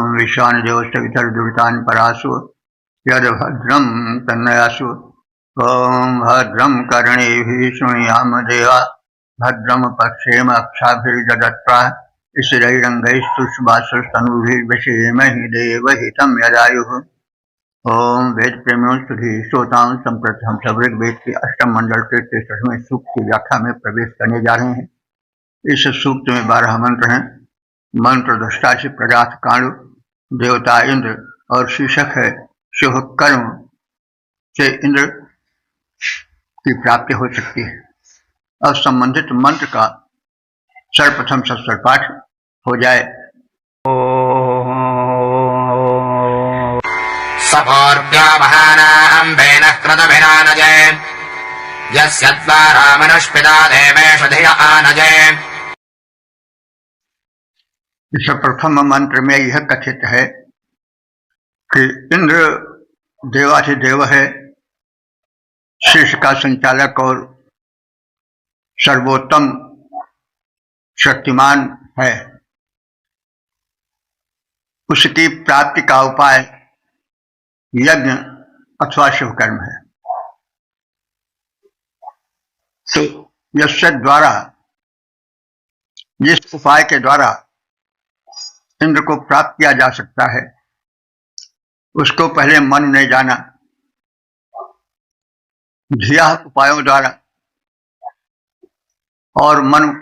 ओम विश्वान देवस्य वितर दुरितान परासु यद भद्रम तन्नयासु। ओम भद्रम कर्णेभिः शृणुयाम देवा भद्रम पश्येम अक्षाभिर्जत्रा स्थिरैरङ्गैस्तुष्टुवांशस्तनूभिर्व्यसेमहि देवहितं यदायुः। ओम वेद प्रेमियों सुधी श्रोताओं संप्रति हम सब ऋग्वेद के अष्टम मंडल के 63वें सूक्त की व्याख्या में प्रवेश करने जा रहे हैं। इस सूक्त में 12 मंत्र हैं। मंत्र दृष्टा से प्रजात कांड देवता इंद्र और शीर्षक है शुभ कर्म से इंद्र की प्राप्ति हो सकती है। अब संबंधित मंत्र का सर्वप्रथम सत्सर पाठ हो जाए। सपोर्भ्यो महानाहं वेनः क्रतुभिरानजे यस्य द्वारा मनुष्पिता देवेषु धिय आनजे। इस प्रथम मंत्र में यह कथित है कि इंद्र देवाधिदेव है, शीर्ष का संचालक और सर्वोत्तम शक्तिमान है। उसकी प्राप्ति का उपाय यज्ञ अथवा शुभ कर्म है। तो यस्य द्वारा, जिस उपाय के द्वारा इंद्र को प्राप्त किया जा सकता है उसको पहले मनु ने जाना। धिया उपायों द्वारा और मनु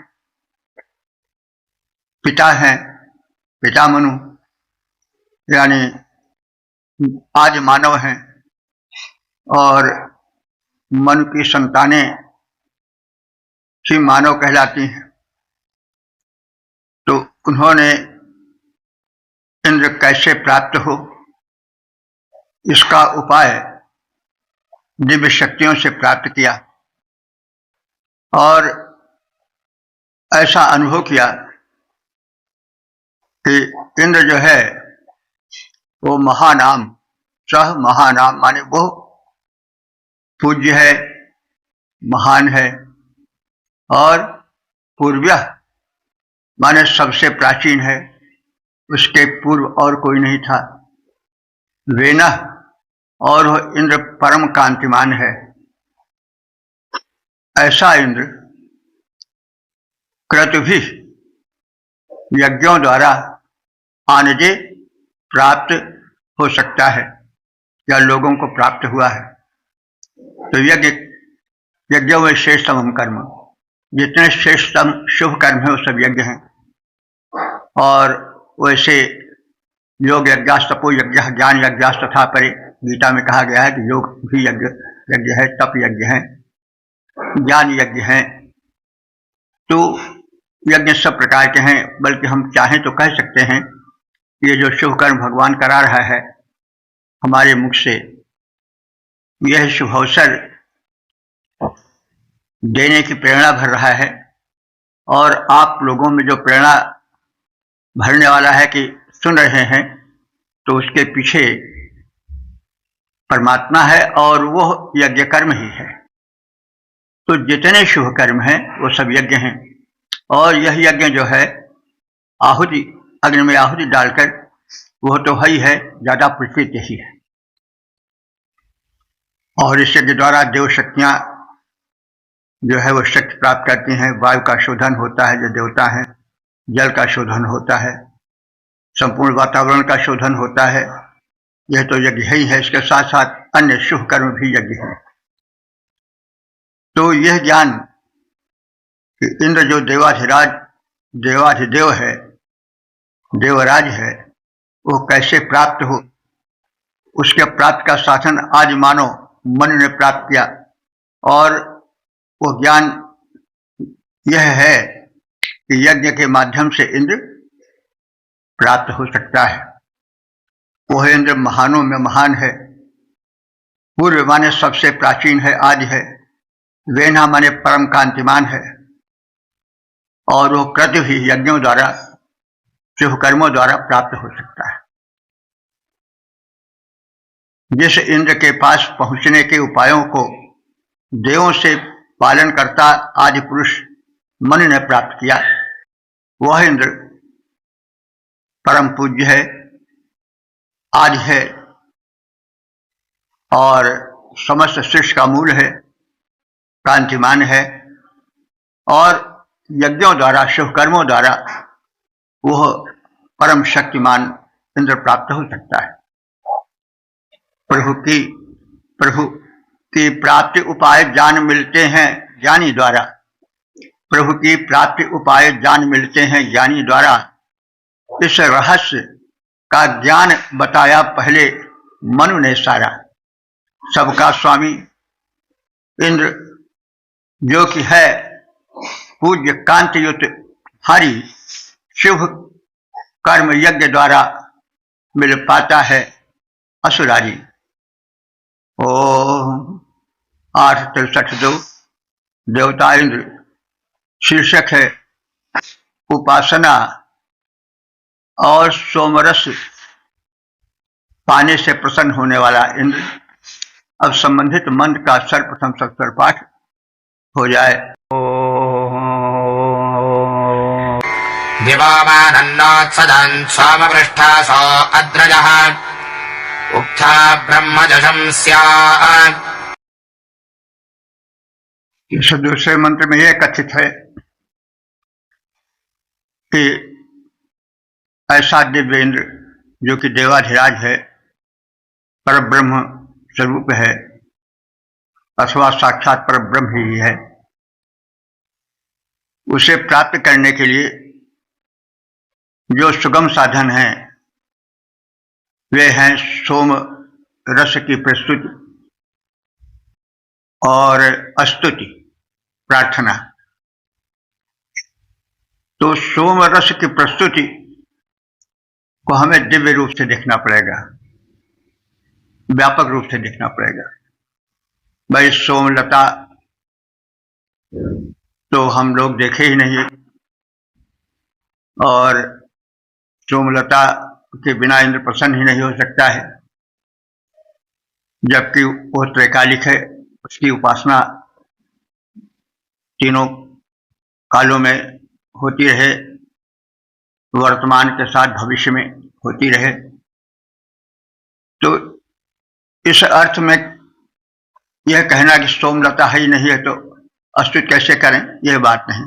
पिता हैं, पिता मनु यानी आज मानव हैं और मनु की संतानें ही मानव कहलाती हैं। तो उन्होंने इंद्र कैसे प्राप्त हो इसका उपाय दिव्य शक्तियों से प्राप्त किया और ऐसा अनुभव किया कि इंद्र जो है वो महानाम, सह महानाम माने वो पूज्य है, महान है और पूर्व्य माने सबसे प्राचीन है, उसके पूर्व और कोई नहीं था। वेना और वह इंद्र परम कांतिमान है। ऐसा इंद्र क्रतुभिः यज्ञों द्वारा आनजे प्राप्त हो सकता है या लोगों को प्राप्त हुआ है। तो यज्ञों में श्रेष्ठतम कर्म, जितने श्रेष्ठतम शुभ कर्म है वो सब यज्ञ हैं। और वैसे योग यज्ञ, तपो यज्ञ, ज्ञान यज्ञ तथा परे गीता में कहा गया है कि योग भी यज्ञ है, तप यज्ञ है, ज्ञान यज्ञ है। तो यज्ञ सब प्रकार के हैं, बल्कि हम चाहें तो कह सकते हैं ये जो शुभ कर्म भगवान करा रहा है हमारे मुख से, यह शुभ अवसर देने की प्रेरणा भर रहा है। और आप लोगों में जो प्रेरणा भरने वाला है कि सुन रहे हैं, तो उसके पीछे परमात्मा है और वो यज्ञ कर्म ही है। तो जितने शुभ कर्म हैं वो सब यज्ञ हैं। और यह यज्ञ जो है आहुति, अग्नि में आहुति डालकर, वह तो है ही है, ज्यादा प्रचलित ही है। और इस यज्ञ द्वारा देव शक्तियां जो है वो शक्ति प्राप्त करती हैं। वायु का शोधन होता है जो देवता है, जल का शोधन होता है, संपूर्ण वातावरण का शोधन होता है। यह तो यज्ञ ही है। इसके साथ साथ अन्य शुभ कर्म भी यज्ञ हैं। तो यह ज्ञान कि इंद्र जो देवाधिदेव है, देवराज है, वो कैसे प्राप्त हो, उसके प्राप्त का साधन आज मानो मन ने प्राप्त किया। और वो ज्ञान यह है कि यज्ञ के माध्यम से इंद्र प्राप्त हो सकता है। वह इंद्र महानों में महान है। पूर्व माने सबसे प्राचीन है, आज है। वेना माने परम कांतिमान है। और वो कृत भी यज्ञों द्वारा, शुभ कर्मों द्वारा प्राप्त हो सकता है। जिस इंद्र के पास पहुंचने के उपायों को देवों से पालन करता आदि पुरुष मन ने प्राप्त किया, वह इंद्र परम पूज्य है, आदि है और समस्त सृष्टि का मूल है, कांतिमान है और यज्ञों द्वारा, शुभ कर्मों द्वारा वह परम शक्तिमान इंद्र प्राप्त हो सकता है। प्रभु की प्राप्ति उपाय जान मिलते हैं ज्ञानी द्वारा। प्रभु की प्राप्ति उपाय जान मिलते हैं ज्ञानी द्वारा। इस रहस्य का ज्ञान बताया पहले मनु ने सारा। सबका स्वामी इंद्र जो कि है पूज्य कांतियुत हरि, शुभ कर्म यज्ञ द्वारा मिल पाता है असुरारी। ओम 8:63 देवता इंद्र शीर्षक है उपासना और सोमरस पाने से प्रसन्न होने वाला इंद्र। अब संबंधित मंत्र का सर्वप्रथम सत्तर पाठ हो जाए। दिवामानन्नोत्सदन् सोमपृष्ठासो अद्रजः उक्था ब्रह्मजशं स्यात्। इस दूसरे मंत्र में यह कथित है कि ऐसा दिव्य इंद्र जो कि देवाधिराज है, परब्रह्म स्वरूप है अथवा साक्षात परब्रह्म ही है, उसे प्राप्त करने के लिए जो सुगम साधन हैं वे हैं सोम रस की प्रस्तुति और स्तुति प्रार्थना। तो सोम रस की प्रस्तुति को हमें दिव्य रूप से देखना पड़ेगा, व्यापक रूप से देखना पड़ेगा। भाई सोमलता तो हम लोग देखे ही नहीं और सोमलता के बिना इंद्र प्रसन्न ही नहीं हो सकता है, जबकि वो त्रैकालिक है। उसकी उपासना तीनों कालों में होती रहे, वर्तमान के साथ भविष्य में होती रहे। तो इस अर्थ में यह कहना कि सोमलता है ही नहीं है तो स्तुति कैसे करें, यह बात नहीं।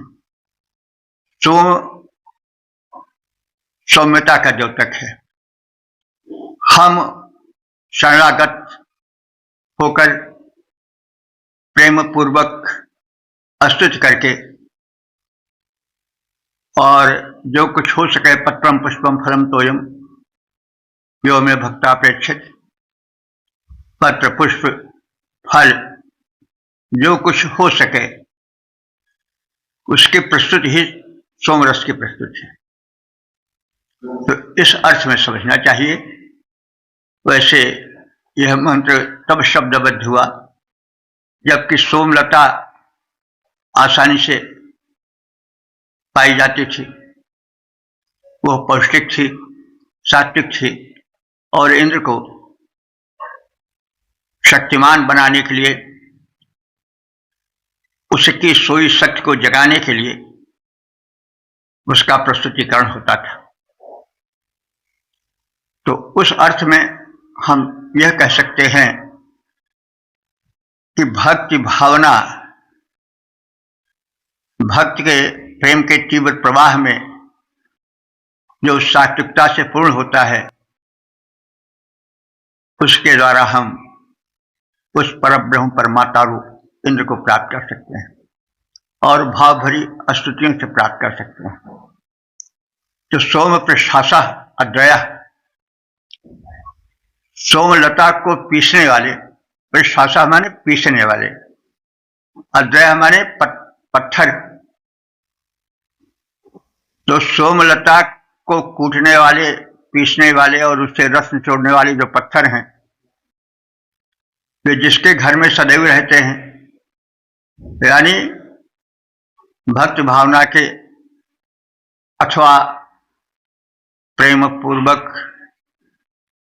सौम्यता का द्योतक है। हम शरणागत होकर प्रेम पूर्वक स्तुति करके और जो कुछ हो सके पत्रम पुष्पम फलम तोयम यो में भक्तापेक्षित, पत्र पुष्प फल जो कुछ हो सके उसकी प्रस्तुति ही सोमरस की प्रस्तुति है। तो इस अर्थ में समझना चाहिए। वैसे यह मंत्र तब शब्दबद्ध हुआ जबकि सोमलता आसानी से पाई जाती थी, वह पौष्टिक थी, सात्विक थी और इंद्र को शक्तिमान बनाने के लिए, उसकी सोई शक्ति को जगाने के लिए उसका प्रस्तुतिकरण होता था। तो उस अर्थ में हम यह कह सकते हैं कि भक्ति भावना, भक्त के प्रेम के तीव्र प्रवाह में जो सात्विकता से पूर्ण होता है उसके द्वारा हम उस परब्रह्म परमात्मा रूप इंद्र को प्राप्त कर सकते हैं और भाव भरी स्तुतियों से प्राप्त कर सकते हैं। तो सोम प्रशासा अद्वया, सोमलता को पीसने वाले, प्रशासा माने पीसने वाले, अद्वया माने पत्थर। तो सोमलता को कूटने वाले, पीसने वाले और उससे रस निचोड़ने वाले जो पत्थर हैं वे जिसके घर में सदैव रहते हैं, यानी भक्त भावना के अथवा प्रेम पूर्वक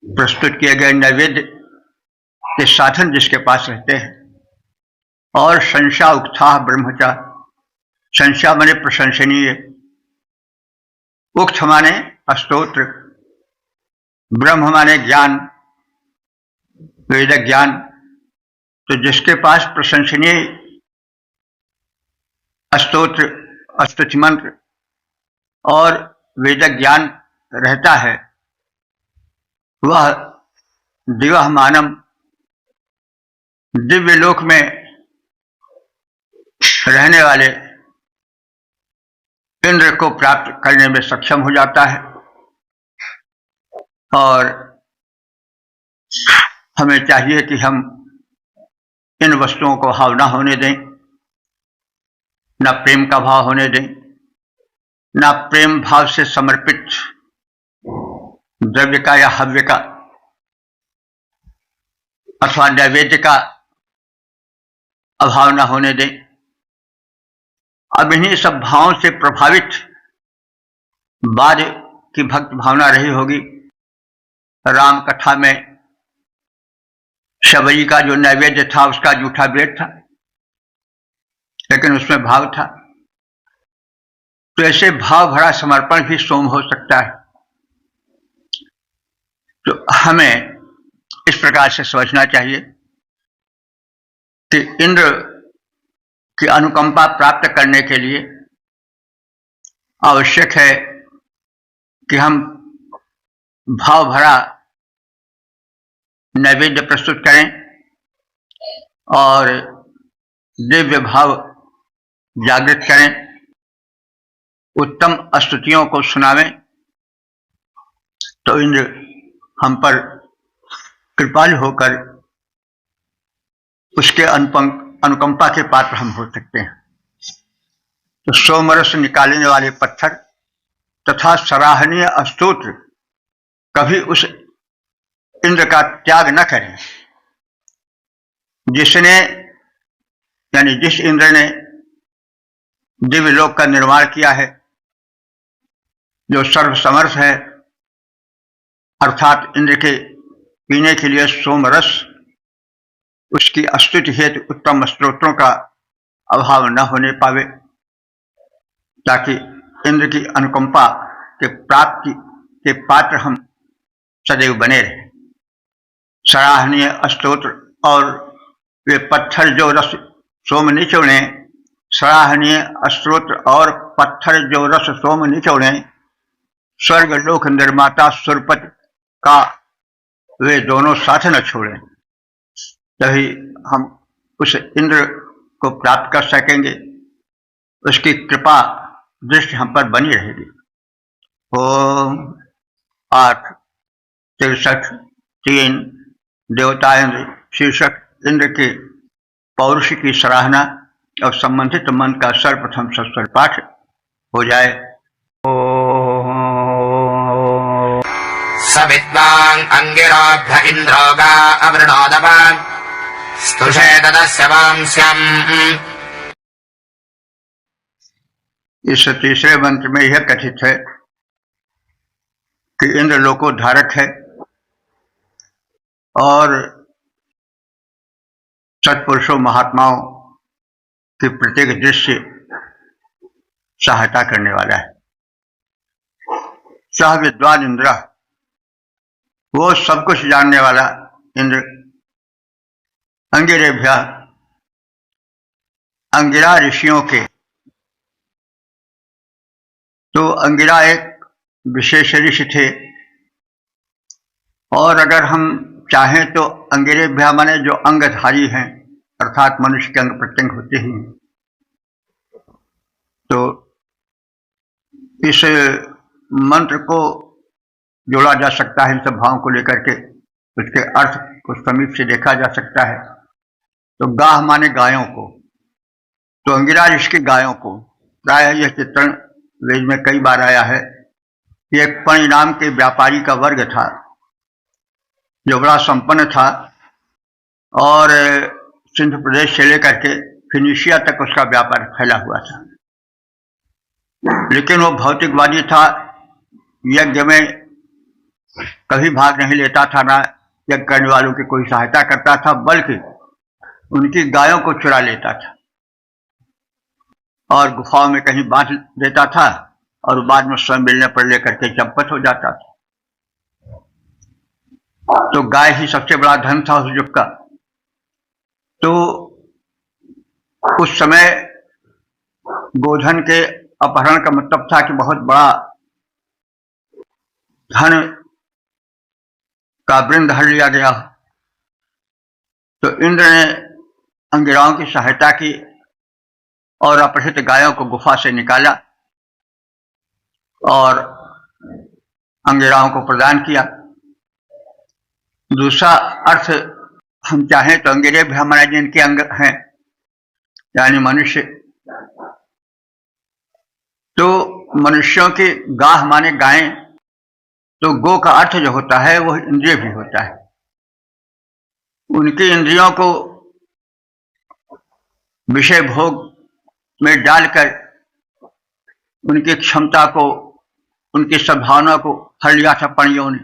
प्रस्तुत किए गए नैवेद्य के साधन जिसके पास रहते हैं। और संशा उक्था ब्रह्मचा, संशा माने प्रशंसनीय, उक्त माने स्तोत्र, ब्रह्म माने ज्ञान, वेद ज्ञान। तो जिसके पास प्रशंसनीय स्तोत्र, स्तुति मंत्र और वेद ज्ञान रहता है, वह दिव्य मानव दिव्य लोक में रहने वाले इंद्र को प्राप्त करने में सक्षम हो जाता है। और हमें चाहिए कि हम इन वस्तुओं को हाव न होने दें, न प्रेम का भाव होने दें, न प्रेम भाव से समर्पित द्रव्य का या हव्य का अथवा नैवेद्य का अभाव न होने दें। अब इन्हीं सब भावों से प्रभावित बाद की भक्त भावना रही होगी। राम कथा में शबरी का जो नैवेद्य था उसका जूठा ब्रेड था, लेकिन उसमें भाव था। तो ऐसे भाव भरा समर्पण भी सोम हो सकता है। तो हमें इस प्रकार से समझना चाहिए कि इंद्र की अनुकंपा प्राप्त करने के लिए आवश्यक है कि हम भाव भरा नैवेद्य प्रस्तुत करें और दिव्य भाव जागृत करें, उत्तम स्तुतियों को सुनावें। तो इंद्र हम पर कृपालु होकर उसके अनुकंपा के पात्र हम हो सकते हैं। तो सोमरस निकालने वाले पत्थर तथा सराहनीय स्तोत्र कभी उस इंद्र का त्याग न करें जिसने, यानी जिस इंद्र ने दिव्य लोक का निर्माण किया है, जो सर्वसमर्थ है, अर्थात इंद्र के पीने के लिए सोमरस, उसकी स्तुति हेतु उत्तम स्तोत्रों का अभाव न होने पावे, ताकि इंद्र की अनुकंपा के प्राप्ति के पात्र हम सदैव बने रहे। सराहनीय स्तोत्र और वे पत्थर जो रस सोम निचोड़े, सराहनीय स्तोत्र और पत्थर जो रस सोम निचोड़े, स्वर्ग लोक निर्माता सुरपति का वे दोनों साथ न छोड़ें, तभी हम उस इंद्र को प्राप्त कर सकेंगे। उसकी कृपा दृष्टि हम पर बनी रहेगी। ओम 8 63 3 देवता इंद्र शीर्षक इंद्र के पौरुष की सराहना और संबंधित मंत्र का सर्वप्रथम सस्वर पाठ हो जाए। सविद्वान् अंगिराभ्य इंद्रो गा अवृणोदपान् स्तुषे तदस्य वांस्यम्। इस तीसरे मंत्र में यह कथित है कि इंद्र लोकोद्धारक है और सत्पुरुषों महात्माओं की प्रत्येक दृश्य सहायता करने वाला है। सह विद्वान इंद्र, वो सब कुछ जानने वाला इंद्र, अंगिरेभ्य, अंगिरा ऋषियों के। तो अंगिरा एक विशेष ऋषि थे, और अगर हम चाहें तो अंगिरेभ्य माने जो अंगधारी हैं, अर्थात मनुष्य के अंग प्रत्यंग होते ही हैं। तो इस मंत्र को जोड़ा जा सकता है इन सब भावों को लेकर के, उसके अर्थ को समीप से देखा जा सकता है। तो गाह माने गायों को, तो अंगिरा ऋषि की गायों को। प्राय यह चित्रण वेद में कई बार आया है कि एक पनि नाम के व्यापारी का वर्ग था जो बड़ा संपन्न था और सिंधु प्रदेश से लेकर के फिनिशिया तक उसका व्यापार फैला हुआ था। लेकिन वो भौतिकवादी था, यज्ञ में कभी भाग नहीं लेता था, ना यज्ञ करने वालों की कोई सहायता करता था, बल्कि उनकी गायों को चुरा लेता था और गुफाओं में कहीं बांध देता था और बाद में स्वयं मिलने पर लेकर के चंपत हो जाता था। तो गाय ही सबसे बड़ा धन था उस युग का। तो उस समय गोधन के अपहरण का मतलब था कि बहुत बड़ा धन का वृंद हर लिया गया। तो इंद्र ने अंगिराओं की सहायता की और अपहृत गायों को गुफा से निकाला और अंगिराओं को प्रदान किया। दूसरा अर्थ हम चाहें तो अंगिरे भी हमारे जिनके अंग हैं, यानी मनुष्य। तो मनुष्यों की गाह माने गायें, तो गो का अर्थ जो होता है वह इंद्रिय भी होता है। उनकी इंद्रियों को विषय भोग में डालकर उनकी क्षमता को, उनकी सद्भावना को हर लिया था पणियों ने।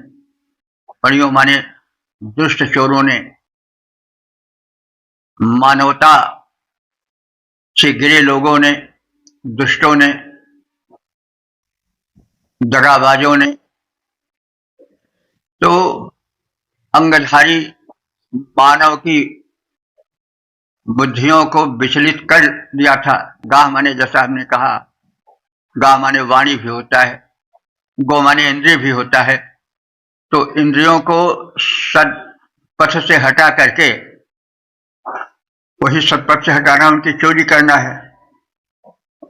पणियों माने दुष्ट चोरों ने, मानवता से गिरे लोगों ने, दुष्टों ने, दगाबाजों ने। तो अंगधारी मानव की बुद्धियों को विचलित कर दिया था। गाह माने, जैसा हमने कहा, गाह माने वाणी भी होता है, गो माने इंद्रिय भी होता है। तो इंद्रियों को सदपथ से हटा करके वही सदपथ से हटाना, उनकी चोरी करना है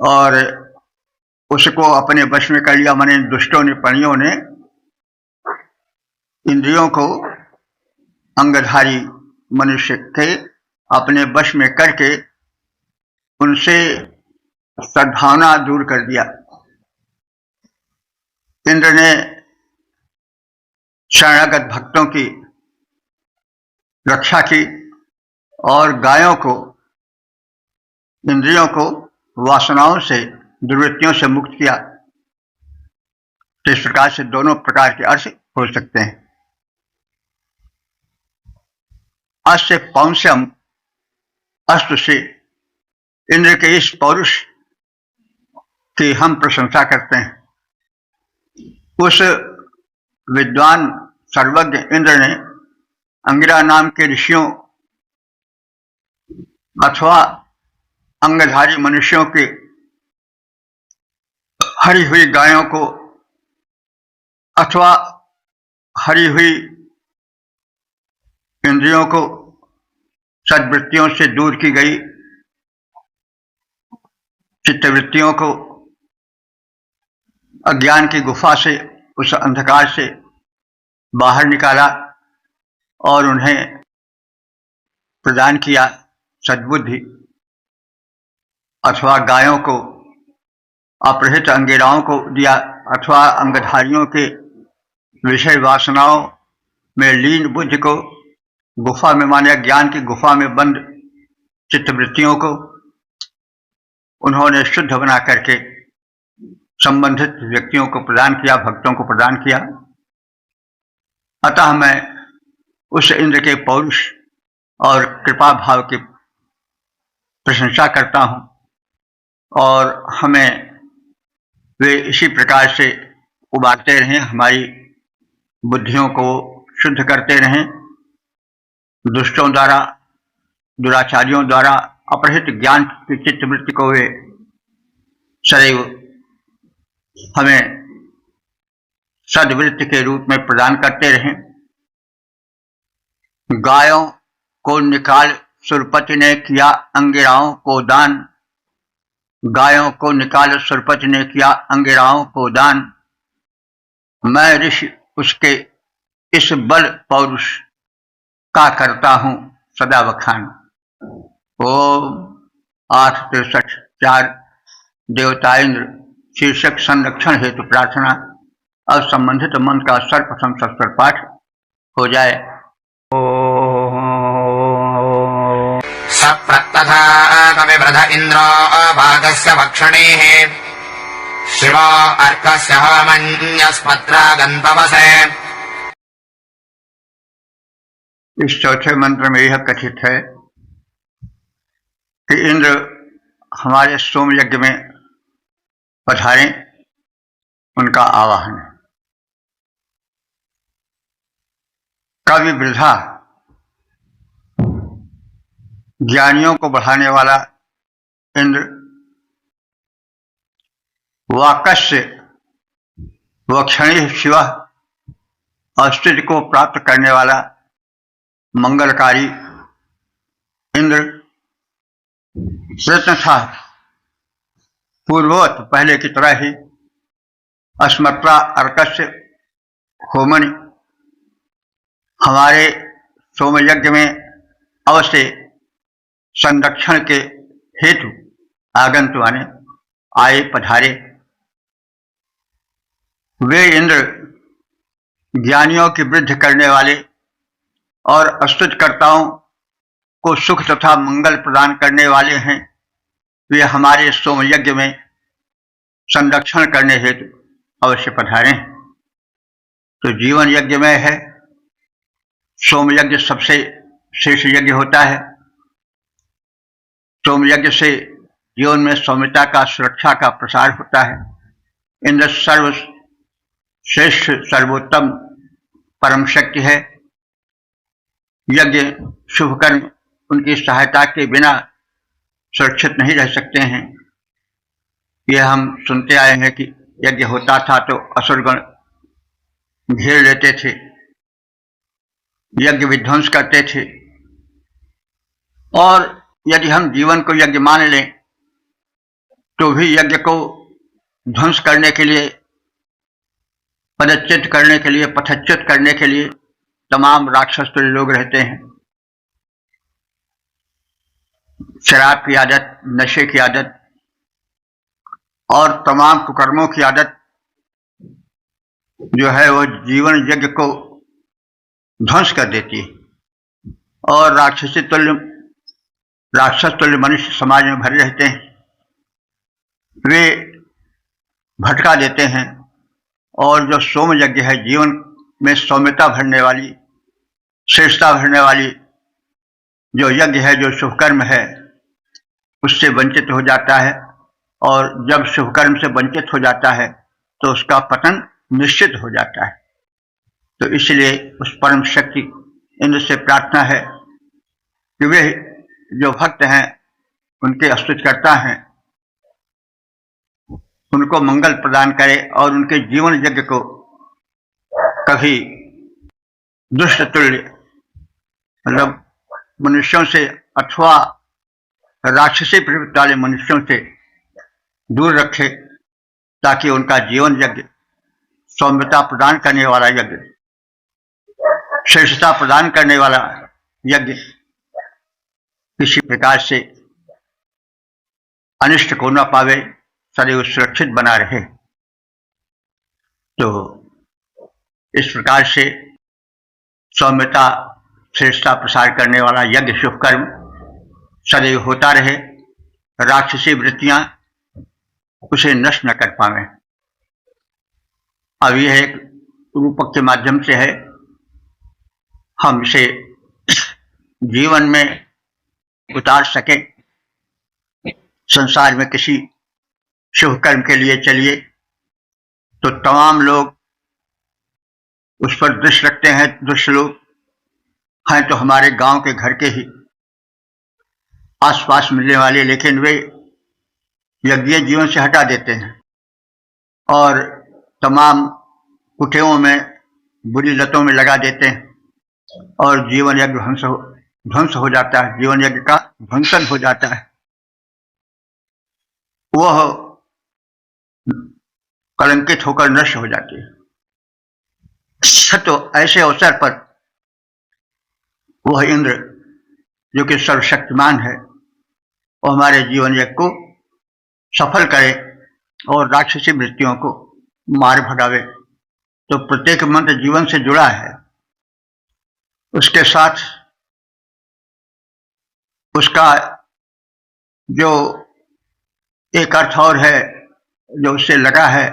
और उसको अपने वश में कर लिया। माने दुष्टों ने, पणियों ने इंद्रियों को अंगधारी मनुष्य के अपने वश में करके उनसे सद्भावना दूर कर दिया। इंद्र ने शरणागत भक्तों की रक्षा की और गायों को, इंद्रियों को वासनाओं से, दुर्वृत्तियों से मुक्त किया। तो इस प्रकार से दोनों प्रकार के अर्थ हो सकते हैं। अस्य पौंस्यम, अस्तु से इंद्र के इस पौरुष की हम प्रशंसा करते हैं। उस विद्वान सर्वज्ञ इंद्र ने अंगिरा नाम के ऋषियों अथवा अंगधारी मनुष्यों के हरी हुई गायों को अथवा हरी हुई इंद्रियों को, सद्वृत्तियों से दूर की गई चित्तवृत्तियों को अज्ञान की गुफा से, उस अंधकार से बाहर निकाला और उन्हें प्रदान किया सद्बुद्धि। अथवा गायों को, अपहृत अंगिराओं को दिया, अथवा अंगधारियों के विषय वासनाओं में लीन बुद्धि को, गुफा में माने ज्ञान की गुफा में बंद चित्तवृत्तियों को उन्होंने शुद्ध बना करके संबंधित व्यक्तियों को प्रदान किया, भक्तों को प्रदान किया। अतः मैं उस इंद्र के पौरुष और कृपा भाव की प्रशंसा करता हूं और हमें वे इसी प्रकार से उबारते रहें, हमारी बुद्धियों को शुद्ध करते रहें, दुष्टों द्वारा, दुराचारियों द्वारा अपहृत ज्ञान की चित्तवृत्ति को वे सदैव हमें सद्वृत्ति के रूप में प्रदान करते रहें। गायों को निकाल सुरपति ने किया अंगिराओं को दान, गायों को निकाल सुरपति ने किया अंगिराओं को दान। मैं ऋषि उसके इस बल पौरुष का करता हूं सदा बखान। ओम 8:63 देवता इंद्र शीर्षक संरक्षण हेतु प्रार्थना। अब संबंधित मंत्र का सर्वप्रथम सस्वर पाठ हो जाए। सप्रतथा कविवृध इंद्रो भागस्य भक्षणेः शिवो अर्कस्य होमन्यस्पत्रागन्तवसे। इस चौथे मंत्र में यह कथित है कि इंद्र हमारे सोम यज्ञ में पधारें, उनका आवाहन है। कवि वृद्धा ज्ञानियों को बढ़ाने वाला इंद्र, वाकस्य वक्षणी शिव अस्तित्व को प्राप्त करने वाला मंगलकारी इंद्र, प्रयत्न था पूर्ववत पहले की तरह ही अस्मत्रा अर्कस्य होमनि, हमारे सोमयज्ञ में अवश्य संरक्षण के हेतु आगंतुक आए पधारे। वे इंद्र ज्ञानियों की वृद्धि करने वाले और अस्तुतकर्ताओं को सुख तथा मंगल प्रदान करने वाले हैं। वे हमारे सोमयज्ञ में संरक्षण करने हेतु अवश्य पधारें। तो जीवन यज्ञ में है, सोमयज्ञ सबसे श्रेष्ठ यज्ञ होता है। सोमयज्ञ से जीवन में सौम्यता का, सुरक्षा का प्रसार होता है। इंद्र सर्वश्रेष्ठ सर्वोत्तम परम शक्ति है। यज्ञ शुभ कर्म उनकी सहायता के बिना सुरक्षित नहीं रह सकते हैं। यह हम सुनते आए हैं कि यज्ञ होता था तो असुरगण घेर लेते थे, यज्ञ विध्वंस करते थे। और यदि हम जीवन को यज्ञ मान लें तो भी यज्ञ को ध्वंस करने के लिए, पदच्युत करने के लिए, पथच्युत करने के लिए तमाम राक्षस तुल्य लोग रहते हैं। शराब की आदत, नशे की आदत और तमाम कुकर्मों की आदत जो है वो जीवन यज्ञ को ध्वंस कर देती है और राक्षस तुल्य मनुष्य समाज में भरे रहते हैं। वे भटका देते हैं। और जो सोम यज्ञ है, जीवन में सौम्यता भरने वाली, श्रेष्ठता भरने वाली जो यज्ञ है, जो शुभ कर्म है, उससे वंचित हो जाता है। और जब शुभ कर्म से वंचित हो जाता है तो उसका पतन निश्चित हो जाता है। तो इसलिए उस परम शक्ति इंद्र से प्रार्थना है कि वे जो भक्त हैं, उनके स्तुतिकर्ता हैं, उनको मंगल प्रदान करे और उनके जीवन यज्ञ को कभी दुष्ट तुल्य, मतलब मनुष्यों से अथवा राक्षसी प्रवृत्ति वाले मनुष्यों से दूर रखे, ताकि उनका जीवन यज्ञ सौम्यता प्रदान करने वाला यज्ञ, श्रेष्ठता प्रदान करने वाला यज्ञ किसी प्रकार से अनिष्ट को न पावे, सदैव सुरक्षित बना रहे। तो इस प्रकार से सौम्यता, श्रेष्ठता प्रसार करने वाला यज्ञ, शुभ कर्म सदैव होता रहे, राक्षसी वृत्तियां उसे नष्ट न कर पावे। अब यह एक रूपक के माध्यम से है, हम इसे जीवन में उतार सके। संसार में किसी शुभ कर्म के लिए चलिए तो तमाम लोग उस पर दृष्टि रखते हैं। दुष्ट लोग हैं तो हमारे गांव के, घर के ही आसपास मिलने वाले, लेकिन वे यज्ञ जीवन से हटा देते हैं और तमाम कुटेवों में, बुरी लतों में लगा देते हैं और जीवन यज्ञ ध्वंस हो जाता है, जीवन यज्ञ का ध्वंसन हो जाता है। वह कलंकित होकर नष्ट हो जाती है। तो ऐसे अवसर पर वह इंद्र जो कि सर्वशक्तिमान है, वो हमारे जीवन यज्ञ को सफल करे और राक्षसी वृत्तियों को मार भगावे। तो प्रत्येक मंत्र जीवन से जुड़ा है, उसके साथ उसका जो एक अर्थ और है जो उससे लगा है,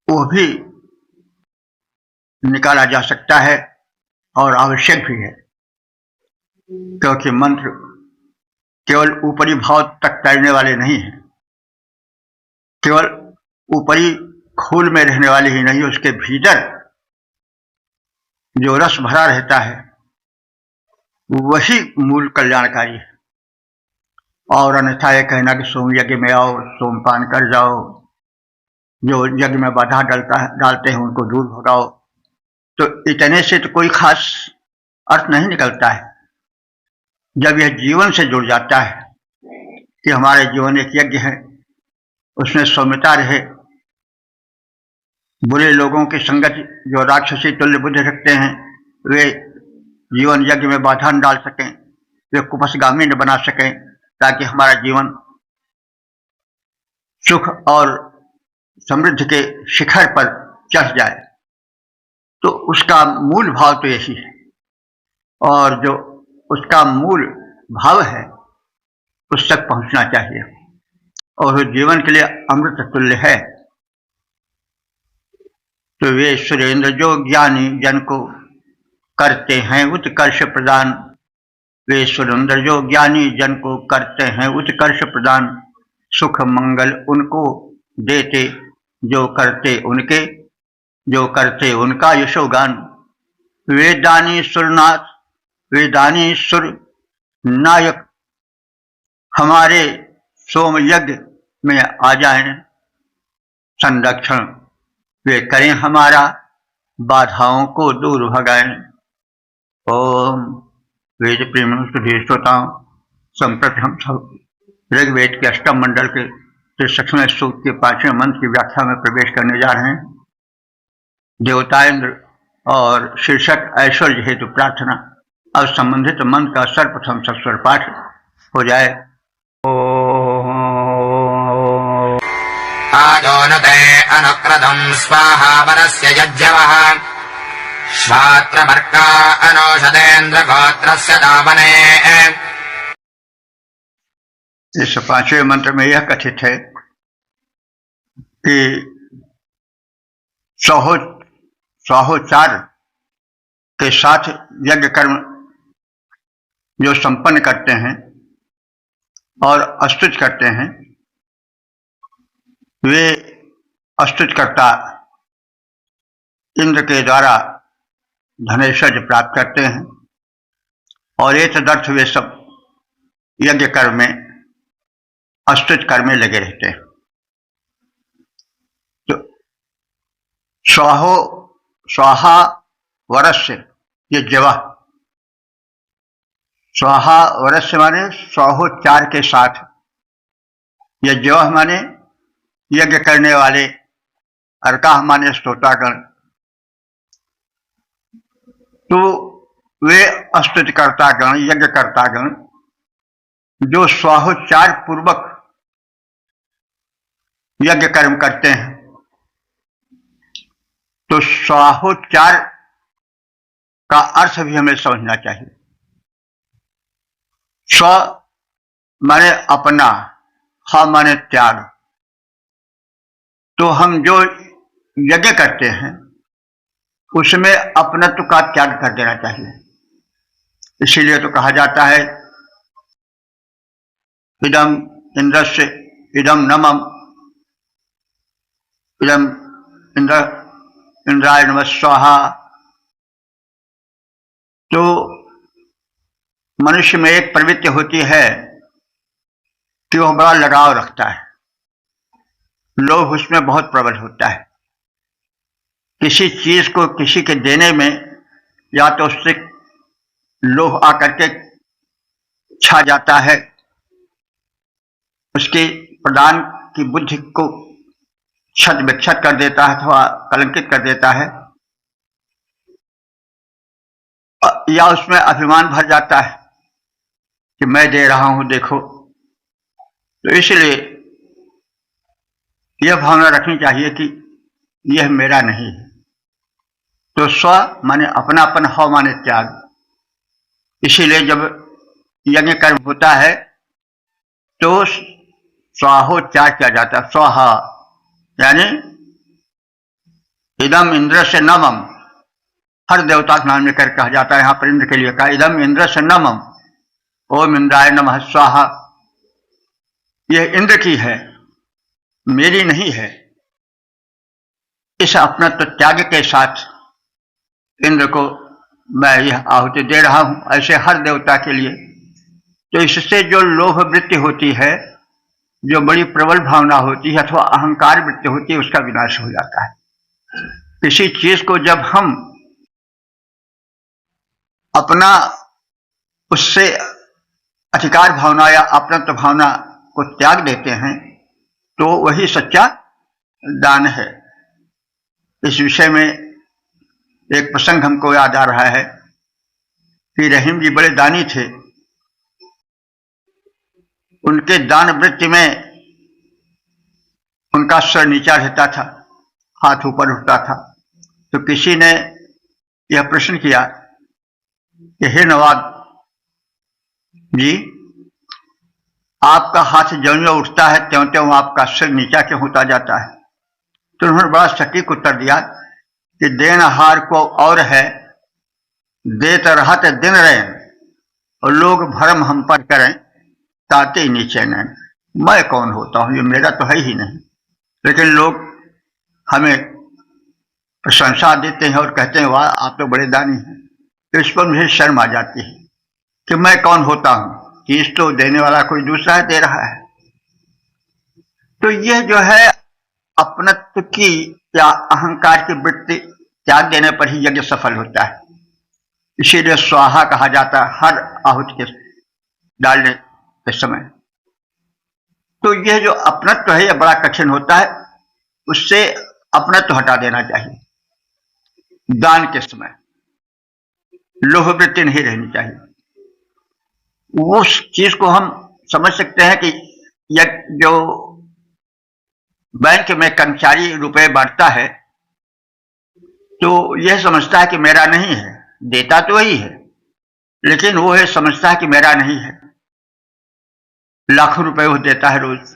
वो भी निकाला जा सकता है और आवश्यक भी है। क्योंकि मंत्र केवल ऊपरी भाव तक तैरने वाले नहीं हैं, केवल ऊपरी खोल में रहने वाले ही नहीं, उसके भीतर जो रस भरा रहता है वही मूल कल्याणकारी है। और अन्यथा यह कहना कि सोम यज्ञ में आओ, सोमपान कर जाओ, जो यज्ञ में बाधा डालते हैं उनको दूर भगाओ, तो इतने से तो कोई खास अर्थ नहीं निकलता है। जब यह जीवन से जुड़ जाता है कि हमारे जीवन एक यज्ञ है, उसमें सौम्यता रहे, बुरे लोगों की संगत जो राक्षसी तुल्य बुद्धि रखते हैं वे जीवन यज्ञ में बाधा न डाल सकें, वे कुपसगामी न बना सकें, ताकि हमारा जीवन सुख और समृद्धि के शिखर पर चढ़ जाए। तो उसका मूल भाव तो यही है, और जो उसका मूल भाव है उस तक पहुंचना चाहिए, और वो जीवन के लिए अमृत तुल्य है। तो वे सुरेंद्र जो ज्ञानी जन को करते हैं उत्कर्ष प्रदान, वे सुरेंद्र जो ज्ञानी जन को करते हैं उत्कर्ष प्रदान, सुख मंगल उनको देते जो करते उनका यशोगान। वेदानी सुरनाथ, वेदानी सुर नायक हमारे सोम यज्ञ में आ जाएं, संरक्षण वे करें हमारा, बाधाओं को दूर भगाएं। ओम वेद प्रेम श्रोताओं, संप्रति हम सब ऋग्वेद के अष्टम मंडल के 63वें सूक्त के 5वें मंत्र की व्याख्या में प्रवेश करने जा रहे हैं। देवताएंद्र और शीर्षक ऐश्वर्य हेतु प्रार्थना। अब संबंधित मंत्र का सर्वप्रथम सस्वर पाठ हो जाए। आजोनुते अनुक्रदं स्वाहा वरस्य यज्ञवः, श्वात्रमर्का अनौषधेन्द्र गोत्रस्य दावने। इस 5वें मंत्र में यह कथित है कि स्वाहोचार के साथ यज्ञ कर्म जो संपन्न करते हैं और अस्तुत करते हैं, वे अस्तुतकर्ता इंद्र के द्वारा धनैश्वर्य प्राप्त करते हैं, और एक तदर्थ वे सब यज्ञ कर्म में अस्तुत कर्म में लगे रहते हैं। तो स्वाहा वरस्य यज्ञवः, स्वाहा वरस्य माने स्वाहोच्चार के साथ, यज्ञवः माने यज्ञ करने वाले, अर्काः माने श्रोतागण। तो वे अस्तुतिकर्तागण, यज्ञकर्तागण जो स्वाहोच्चार पूर्वक यज्ञ कर्म करते हैं, तो स्वाहोच्चार का अर्थ भी हमें समझना चाहिए। स्व माने अपना, ह माने त्याग। तो हम जो यज्ञ करते हैं उसमें अपनत्व का त्याग कर देना चाहिए। इसीलिए तो कहा जाता है इदम इंद्रस्य इदम नमः, इदम इंद्राय नमः स्वाहा। तो मनुष्य में एक प्रवृत्ति होती है कि वह बड़ा लगाव रखता है, लोभ उसमें बहुत प्रबल होता है। किसी चीज को किसी के देने में या तो उससे लोभ आकर के छा जाता है, उसके प्रदान की बुद्धि को क्षत विक्षत कर देता है अथवा कलंकित कर देता है, या उसमें अभिमान भर जाता है कि मैं दे रहा हूं देखो। तो इसलिए यह भावना रखनी चाहिए कि यह मेरा नहीं है। तो स्व माने अपनापन, ह माने त्याग। इसीलिए जब यज्ञ कर्म होता है तो स्वाहोच्चार किया जाता है। स्वाहा यानी इदम इंद्र से नमम, हर देवता के नाम लेकर कहा जाता है। यहाँ पर इंद्र के लिए कहा इदम इंद्र से नमम, ओम इंद्राय नमः स्वाहा। यह इंद्र की है, मेरी नहीं है। इस अपना तो त्याग के साथ इंद्र को मैं यह आहुति दे रहा हूं, ऐसे हर देवता के लिए। तो इससे जो लोभ वृत्ति होती है, जो बड़ी प्रबल भावना होती है अथवा अहंकार वृत्ति होती है, उसका विनाश हो जाता है। किसी चीज को जब हम अपना उससे अधिकार भावना या अपनत्व भावना को त्याग देते हैं, तो वही सच्चा दान है। इस विषय में एक प्रसंग हमको याद आ रहा है कि रहीम जी बड़े दानी थे। उनके दान वृत्ति में उनका सर नीचा रहता था, हाथ ऊपर उठता था। तो किसी ने यह प्रश्न किया कि हे नवाब जी, आपका हाथ ज्यों उठता है त्यों त्यों आपका सिर नीचा क्यों होता जाता है? तो उन्होंने बड़ा सटीक उत्तर दिया कि देनहार को और है, देत रहत दिन रैन, और लोग भरम हम पर करें ताते नीचे नैन। मैं कौन होता हूं, ये मेरा तो है ही नहीं, लेकिन लोग हमें प्रशंसा देते हैं और कहते हैं वाह आप तो बड़े दानी हैं। तो इस पर मुझे शर्म आ जाती है कि मैं कौन होता हूं, चीज तो देने वाला कोई दूसरा दे रहा है। तो यह जो है अपनत्व की या अहंकार की वृत्ति त्याग देने पर ही यज्ञ सफल होता है। इसीलिए स्वाहा कहा जाता है हर आहुति के डालने के समय। तो यह जो अपनत्व है यह बड़ा कठिन होता है, उससे अपनत्व हटा देना चाहिए। दान के समय लोभ वृत्ति नहीं रहनी चाहिए। उस चीज को हम समझ सकते हैं कि यह जो बैंक में कर्मचारी रुपए बांटता है तो यह समझता है कि मेरा नहीं है, देता तो वही है, लेकिन वो है समझता है कि मेरा नहीं है। लाखों रुपए वो देता है रोज,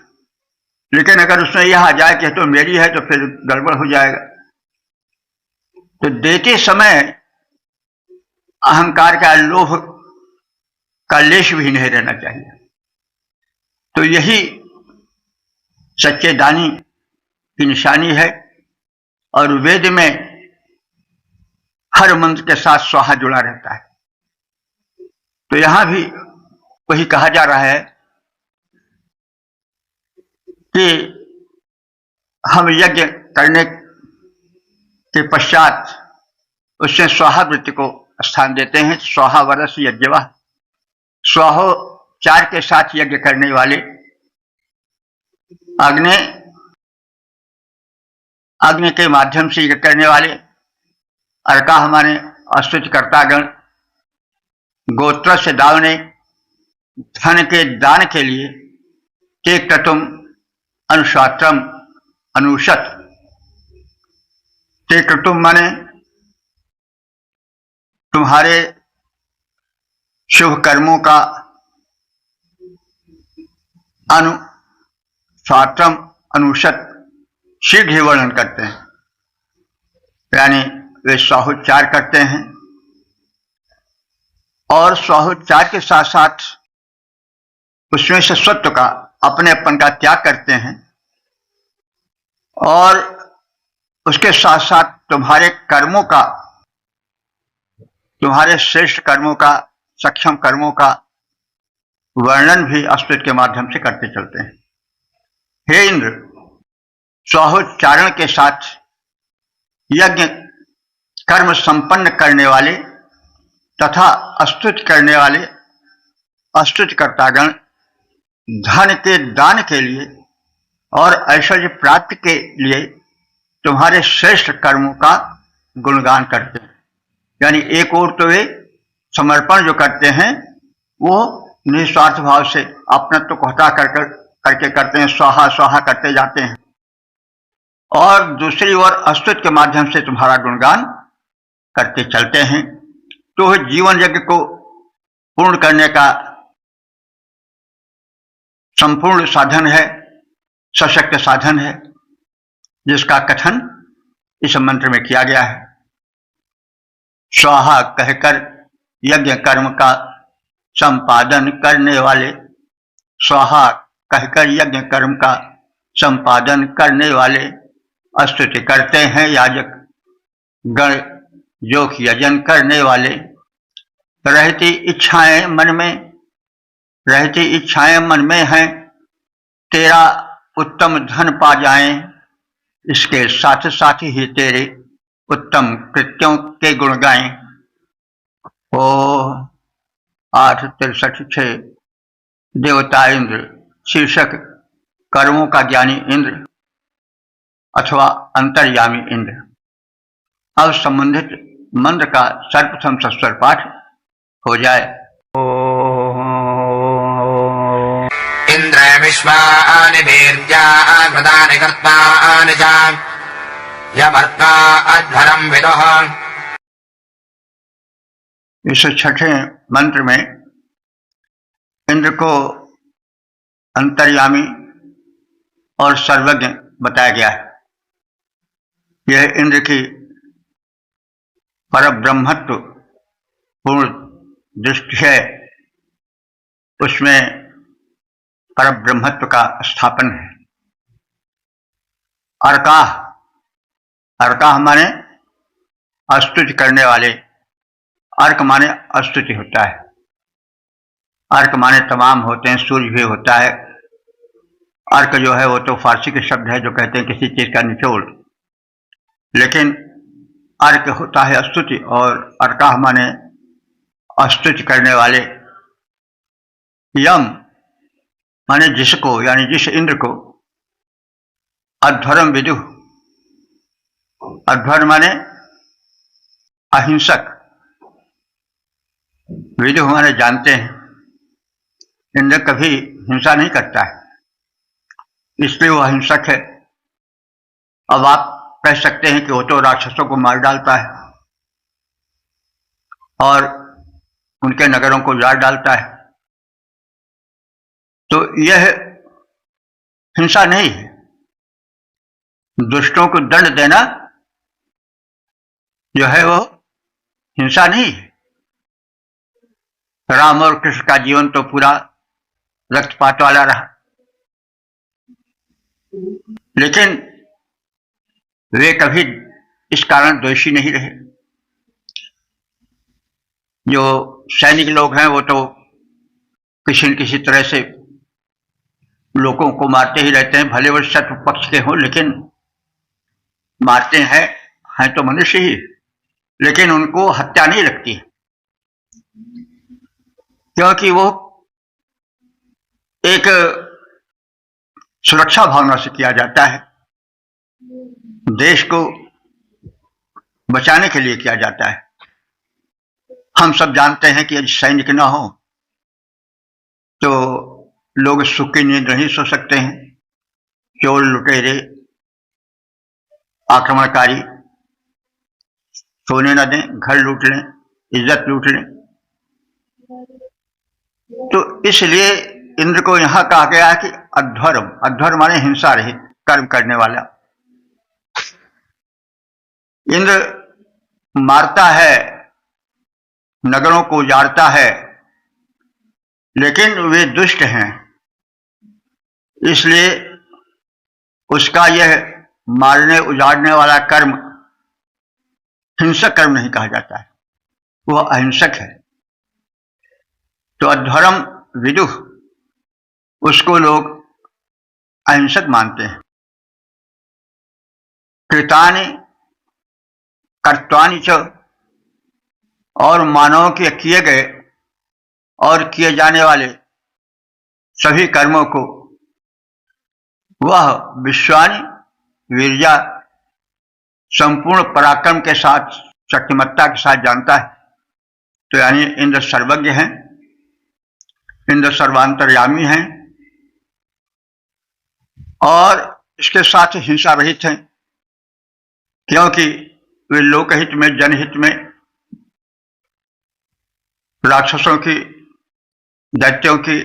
लेकिन अगर उसमें यह आ जाए कि तो मेरी है तो फिर गड़बड़ हो जाएगा। तो देते समय अहंकार का, लोभ का लेश भी नहीं रहना चाहिए। तो यही सच्चे दानी की निशानी है। और वेद में हर मंत्र के साथ स्वाहा जुड़ा रहता है। तो यहां भी वही कहा जा रहा है कि हम यज्ञ करने के पश्चात उसमें स्वाहा वृत्ति को स्थान देते हैं। स्वाहा वरस यज्ञवा, स्वाहोचार के साथ यज्ञ करने वाले, अग्नि के माध्यम से यज्ञ करने वाले, अर्का हमारे अस्तुतिकर्तागण, गोत्र से दावने, धन के दान के लिए, ते क्रतुम अनुशात्रम अनुशत। ते क्रतुम माने तुम्हारे शुभ कर्मों का, अनुशात्रम अनुशत शीघ्र वर्णन करते हैं, यानी वे स्वाहोच्चार करते हैं और स्वाहोच्चार के साथ साथ उसमें से सत्व का, अपनेपन का त्याग करते हैं। और उसके साथ साथ तुम्हारे कर्मों का, तुम्हारे श्रेष्ठ कर्मों का, सक्षम कर्मों का वर्णन भी स्तुति के माध्यम से करते चलते हैं। हे इंद्र, स्वाहोच्चारण के साथ यज्ञ कर्म संपन्न करने वाले तथा स्तुति करने वाले स्तुतिकर्तागण धन के दान के लिए और ऐश्वर्य प्राप्ति के लिए तुम्हारे श्रेष्ठ कर्मों का गुणगान करते हैं। यानी एक ओर तो वे समर्पण जो करते हैं वो निस्वार्थ भाव से अपनत्व को हटा करके करते हैं, स्वाहा स्वाहा करते जाते हैं, और दूसरी ओर स्तुति के माध्यम से तुम्हारा गुणगान करते चलते हैं। तो जीवन यज्ञ को पूर्ण करने का संपूर्ण साधन है, सशक्त साधन है, जिसका कथन इस मंत्र में किया गया है। स्वाहा कहकर यज्ञ कर्म का संपादन करने वाले, स्वाहा कहकर यज्ञ कर्म का संपादन करने वाले स्तुति करते हैं याजक गण जो कि यजन करने वाले रहती इच्छाएं मन में हैं, तेरा उत्तम धन पा जाएं, इसके साथ साथ ही तेरे उत्तम कृत्यों के गुण गाएं। ओ 8:63 देवता इंद्र शीर्षक कर्मों का ज्ञानी इंद्र अथवा अंतर्यामी इंद्र। अब संबंधित मंत्र का सर्वप्रथम सस्वर पाठ हो जाए। इंद्र विश्वानि वीर्यानि कर्तानि च यमर्ता अध्वरं विदुः। इस छठे मंत्र में इंद्र को अंतर्यामी और सर्वज्ञ बताया गया है। यह इंद्र की परब्रह्मत्व पूर्ण दृष्टि है, उसमें परब्रह्मत्व का स्थापन है। अर्काह माने स्तुति करने वाले, अर्क माने स्तुति होता है, अर्क माने तमाम होते हैं, सूर्य भी होता है। अर्क जो है वो तो फारसी के शब्द है जो कहते हैं किसी चीज का निचोड़, लेकिन अर्क होता है स्तुति, और अर्काह माने स्तुति करने वाले। यम माने जिसको, यानी जिस इंद्र को अध्वरम विदुः, अध्वर माने अहिंसक, विदुः माने जानते हैं। इंद्र कभी हिंसा नहीं करता है, इसलिए वो अहिंसक है। अब आप कह सकते हैं कि वो तो राक्षसों को मार डालता है और उनके नगरों को उजाड़ डालता है, तो यह हिंसा नहीं है। दुष्टों को दंड देना जो है वो हिंसा नहीं है। राम और कृष्ण का जीवन तो पूरा रक्तपात वाला रहा, लेकिन वे कभी इस कारण द्वेषी नहीं रहे। जो सैनिक लोग हैं वो तो किसी न किसी तरह से लोगों को मारते ही रहते हैं, भले वो शत्रु पक्ष के हों, लेकिन मारते हैं तो मनुष्य ही, लेकिन उनको हत्या नहीं लगती, क्योंकि वो एक सुरक्षा भावना से किया जाता है, देश को बचाने के लिए किया जाता है। हम सब जानते हैं कि यदि सैनिक न हो तो लोग सुख की नींद नहीं सो सकते हैं। चोर लुटेरे आक्रमणकारी सोने न दें, घर लूट लें, इज्जत लूट लें। तो इसलिए इंद्र को यहां कहा गया है कि अध्वर्म, अध्वर माने हिंसा रहित कर्म करने वाला। इंद्र मारता है, नगरों को उजाड़ता है, लेकिन वे दुष्ट हैं, इसलिए उसका यह मारने उजाड़ने वाला कर्म हिंसक कर्म नहीं कहा जाता है, वह अहिंसक है। तो अध्वरम विदुः, उसको लोग अहिंसक मानते हैं। कृतानि कर्त्वानि च, और मानवों के किए गए और किए जाने वाले सभी कर्मों को वह विश्वानि वीर्या, संपूर्ण पराक्रम के साथ, शक्तिमत्ता के साथ जानता है। तो यानी इंद्र सर्वज्ञ हैं, इंद्र सर्वांतर्यामी हैं, और इसके साथ हिंसा रहित हैं, क्योंकि वे लोकहित में, जनहित में राक्षसों की, दैत्यों की,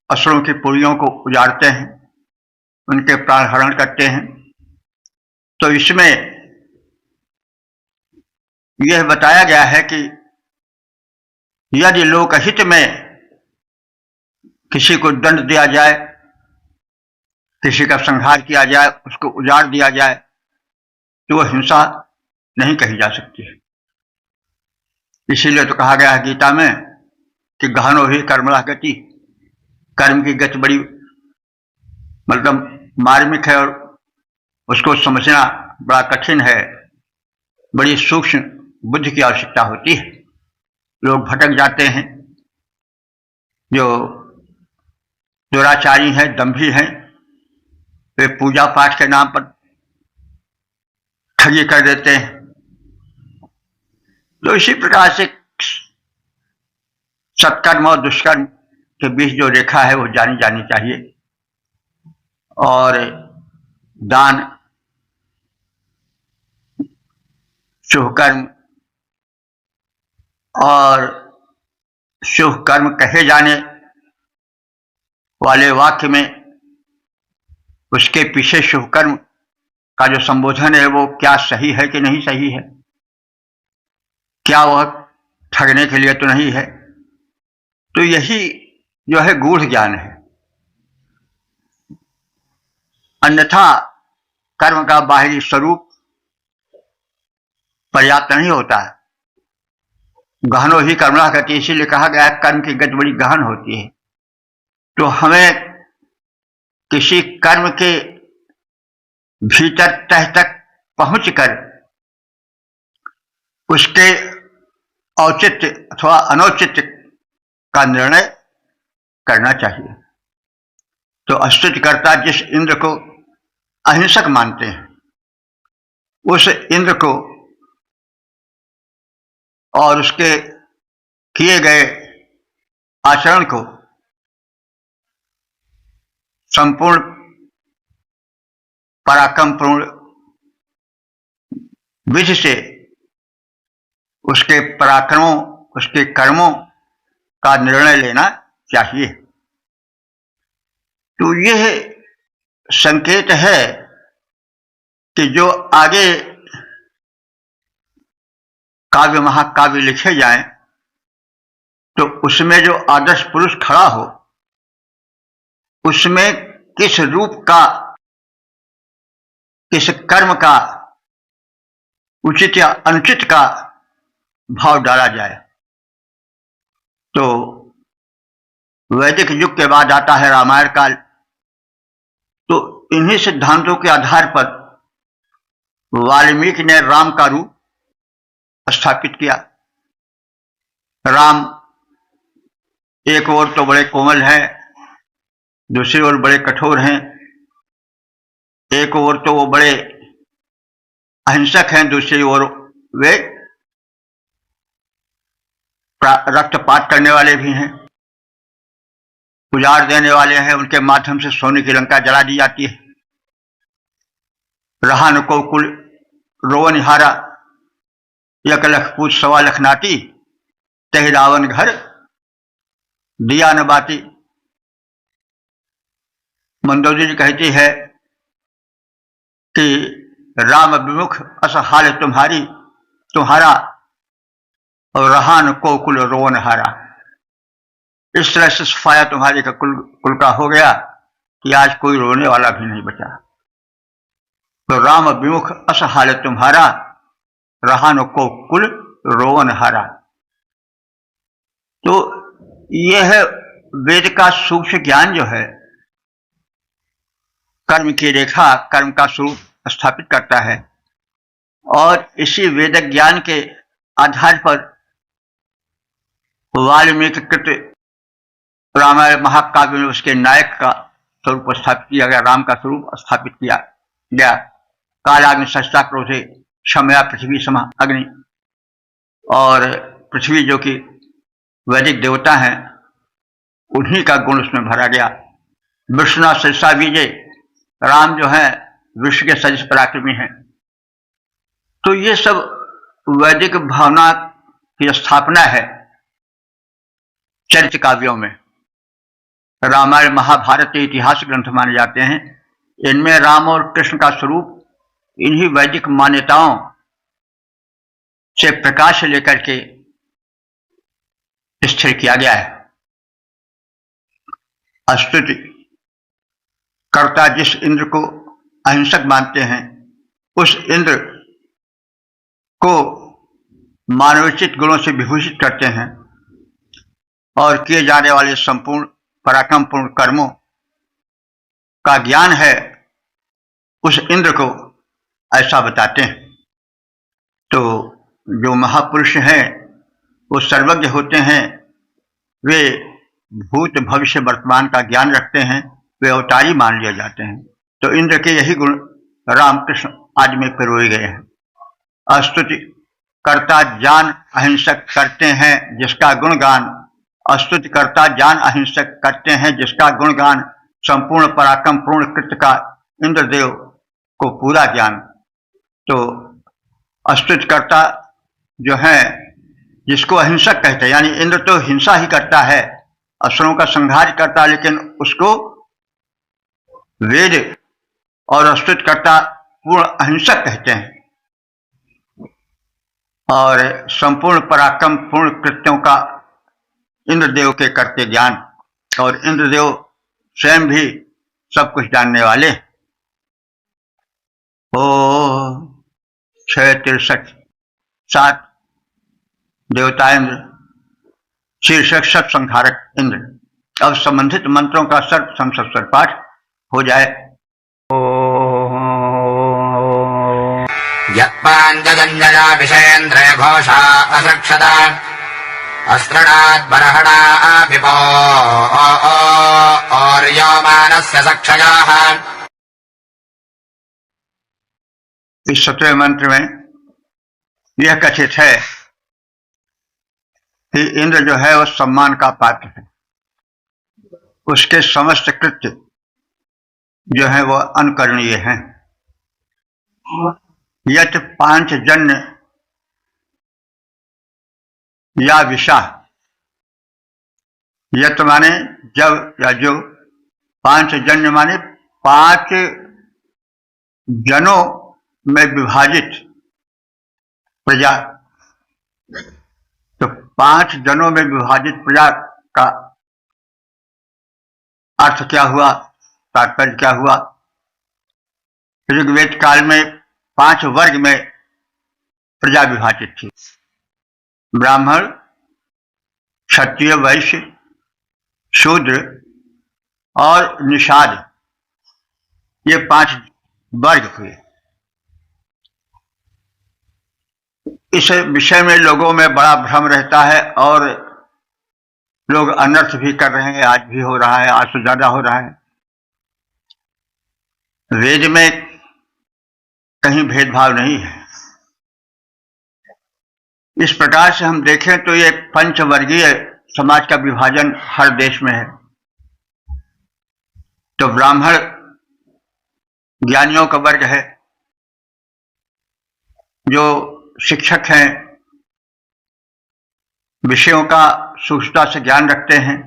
असुरों की पुरियों को उजाड़ते हैं, उनके प्राण हरण करते हैं। तो इसमें यह बताया गया है कि यदि लोकहित में किसी को दंड दिया जाए, किसी का संहार किया जाए, उसको उजाड़ दिया जाए, तो वह हिंसा नहीं कही जा सकती है। इसीलिए तो कहा गया है गीता में कि गहनो ही कर्मणः गति, कर्म की गति बड़ी मतलब मार्मिक है और उसको समझना बड़ा कठिन है, बड़ी सूक्ष्म बुद्धि की आवश्यकता होती है। लोग भटक जाते हैं, जो दुराचारी हैं, दंभी हैं, वे पूजा पाठ के नाम पर ठगी कर देते हैं। तो इसी प्रकार से सत्कर्म और दुष्कर्म के बीच जो रेखा है वो जानी जानी चाहिए। और दान, शुभ कर्म और शुभ कर्म कहे जाने वाले वाक्य में उसके पीछे शुभ कर्म का जो संबोधन है वो क्या सही है कि नहीं सही है, क्या वह ठगने के लिए तो नहीं है। तो यही जो है गूढ़ ज्ञान है। अन्यथा कर्म का बाहरी स्वरूप पर्याप्त नहीं होता है। गहनो ही कर्मणः गति, इसीलिए कहा गया है कर्म की गति बड़ी गहन होती है। तो हमें किसी कर्म के भीतर तह तक पहुंचकर उसके औचित्य अथवा अनौचित्य का निर्णय करना चाहिए। तो स्तुतिकर्ता जिस इंद्र को अहिंसक मानते हैं, उस इंद्र को और उसके किए गए आचरण को संपूर्ण पराक्रमपूर्ण विधि से उसके पराक्रमों, उसके कर्मों का निर्णय लेना चाहिए। तो यह संकेत है कि जो आगे काव्य महाकाव्य लिखे जाएं तो उसमें जो आदर्श पुरुष खड़ा हो, उसमें किस रूप का, किस कर्म का उचित या अनुचित का भाव डाला जाए। तो वैदिक युग के बाद आता है रामायण काल। तो इन्हीं सिद्धांतों के आधार पर वाल्मीकि ने राम का रूप स्थापित किया। राम एक ओर तो बड़े कोमल हैं, दूसरी ओर बड़े कठोर हैं। एक ओर तो वो बड़े अहिंसक हैं, दूसरी ओर वे रक्तपात करने वाले भी हैं, उजाड़ देने वाले हैं। उनके माध्यम से सोने की लंका जला दी जाती है। रहा को कुल रोवन हारा, एक लख पूछ सवा लख नाती, तहि रावण घर दिया न बाती। मंदोदरी जी कहती है कि राम विमुख अस हाल तुम्हारा और रहान को कुल रोवन हारा। इस तरह से सफाया तुम्हारे का कुल का हो गया कि आज कोई रोने वाला भी नहीं बचा। तो राम विमुख अस हाल तुम्हारा, रहान को कुल रोवन हारा। तो यह वेद का सूक्ष्म ज्ञान जो है, कर्म की रेखा, कर्म का स्वरूप स्थापित करता है। और इसी वेद ज्ञान के आधार पर वाल्मीकि कृत रामायण महाकाव्य में उसके नायक का स्वरूप स्थापित किया गया, राम का स्वरूप स्थापित किया गया। कालाग्नि सस्ता क्रोधे क्षमया पृथ्वी सम अग्नि। और पृथ्वी जो कि वैदिक देवता हैं, उन्हीं का गुण उसमें भरा गया। विष्णु सरिसा विजय, राम जो है विश्व के सदृश पराक्रमी हैं। तो ये सब वैदिक भावना की स्थापना है चरित्र काव्यों में। रामायण महाभारत इतिहास ग्रंथ माने जाते हैं। इनमें राम और कृष्ण का स्वरूप इन्हीं वैदिक मान्यताओं से प्रकाश लेकर के स्थिर किया गया है। स्तुति कर्ता जिस इंद्र को अहिंसक मानते हैं, उस इंद्र को मानवोचित गुणों से विभूषित करते हैं और किए जाने वाले संपूर्ण पराक्रमपूर्ण कर्मों का ज्ञान है, उस इंद्र को ऐसा बताते हैं। तो जो महापुरुष हैं वो सर्वज्ञ होते हैं, वे भूत भविष्य वर्तमान का ज्ञान रखते हैं, वे अवतारी मान लिए जाते हैं। तो इंद्र के यही गुण रामकृष्ण आज में पिरोए गए हैं। अस्तुति कर्ता जान अहिंसक करते हैं जिसका गुणगान, अस्तुति कर्ता जान अहिंसक करते हैं जिसका गुणगान, संपूर्ण पराक्रम पूर्ण कृत्य का इंद्रदेव को पूरा ज्ञान। तो अस्तुति कर्ता जो है जिसको अहिंसक कहते हैं, यानी इंद्र तो हिंसा ही करता है, असुरों का संहार करता है, लेकिन उसको वेद और अस्तुति कर्ता पूर्ण अहिंसक कहते हैं। और संपूर्ण पराक्रम पूर्ण कृत्यों का इंद्रदेव के करते ज्ञान, और इंद्रदेव स्वयं भी सब कुछ जानने वाले। ओ 663 देवता इंद्र, शीर्षक सब संहारक इंद्र। अब संबंधित मंत्रों का सर्व पाठ हो जाए। यत्पाञ्चजन्यया विषेन्द्रय घोषा असृक्षता अस्त्रणात् बर्हणा विभो और्यो मानस्य सक्षयाः। इस 17वें मंत्र में यह कथित है कि इंद्र जो है वह सम्मान का पात्र है, उसके समस्त कृत्य जो है वह अनकरणीय हैं। यत पांचजन्य या विषा, यत माने जब या जो, पांचजन्य माने 5 जनों में विभाजित प्रजा। तो 5 जनों में विभाजित प्रजा का अर्थ क्या हुआ, तात्पर्य क्या हुआ? ऋग्वेद काल में 5 वर्ग में प्रजा विभाजित थी। ब्राह्मण, क्षत्रिय, वैश्य, शूद्र और निषाद, ये 5 वर्ग हुए। इस विषय में लोगों में बड़ा भ्रम रहता है और लोग अनर्थ भी कर रहे हैं, आज भी हो रहा है, आज से ज्यादा हो रहा है। वेद में कहीं भेदभाव नहीं है। इस प्रकार से हम देखें तो ये पंचवर्गीय समाज का विभाजन हर देश में है। तो ब्राह्मण ज्ञानियों का वर्ग है, जो शिक्षक हैं, विषयों का सूक्ष्मता से ज्ञान रखते हैं,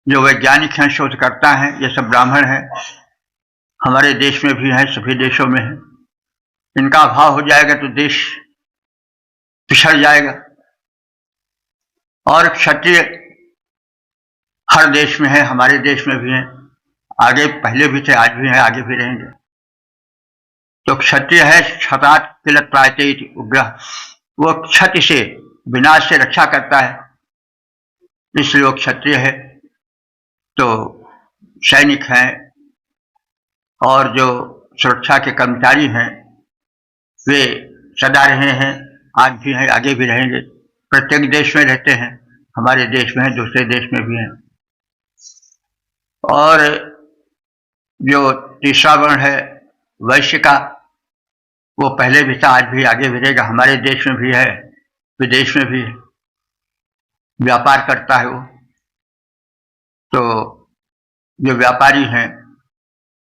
जो वैज्ञानिक हैं, शोधकर्ता हैं, ये सब ब्राह्मण हैं। हमारे देश में भी हैं, सभी देशों में है। इनका अभाव हो जाएगा तो देश पिछड़ जाएगा। और क्षत्रिय हर देश में है, हमारे देश में भी है, आगे पहले भी थे, आज भी है, आगे भी रहेंगे। तो क्षत्रिय है क्षतात् किलत् त्रायते इति उग्रः, वो क्षति से, विनाश से रक्षा करता है, इसलिए वो क्षत्रिय है। तो सैनिक हैं और जो सुरक्षा के कर्मचारी हैं वे सदा रहे हैं, आज भी हैं, आगे भी रहेंगे। प्रत्येक देश में रहते हैं, हमारे देश में है, दूसरे देश में भी हैं। और जो तीसरा वर्ण है वैश्य का, वो पहले भी था, आज भी आगे भी रहेगा, हमारे देश में भी है, विदेश में भी है, व्यापार करता है वो। तो जो व्यापारी हैं,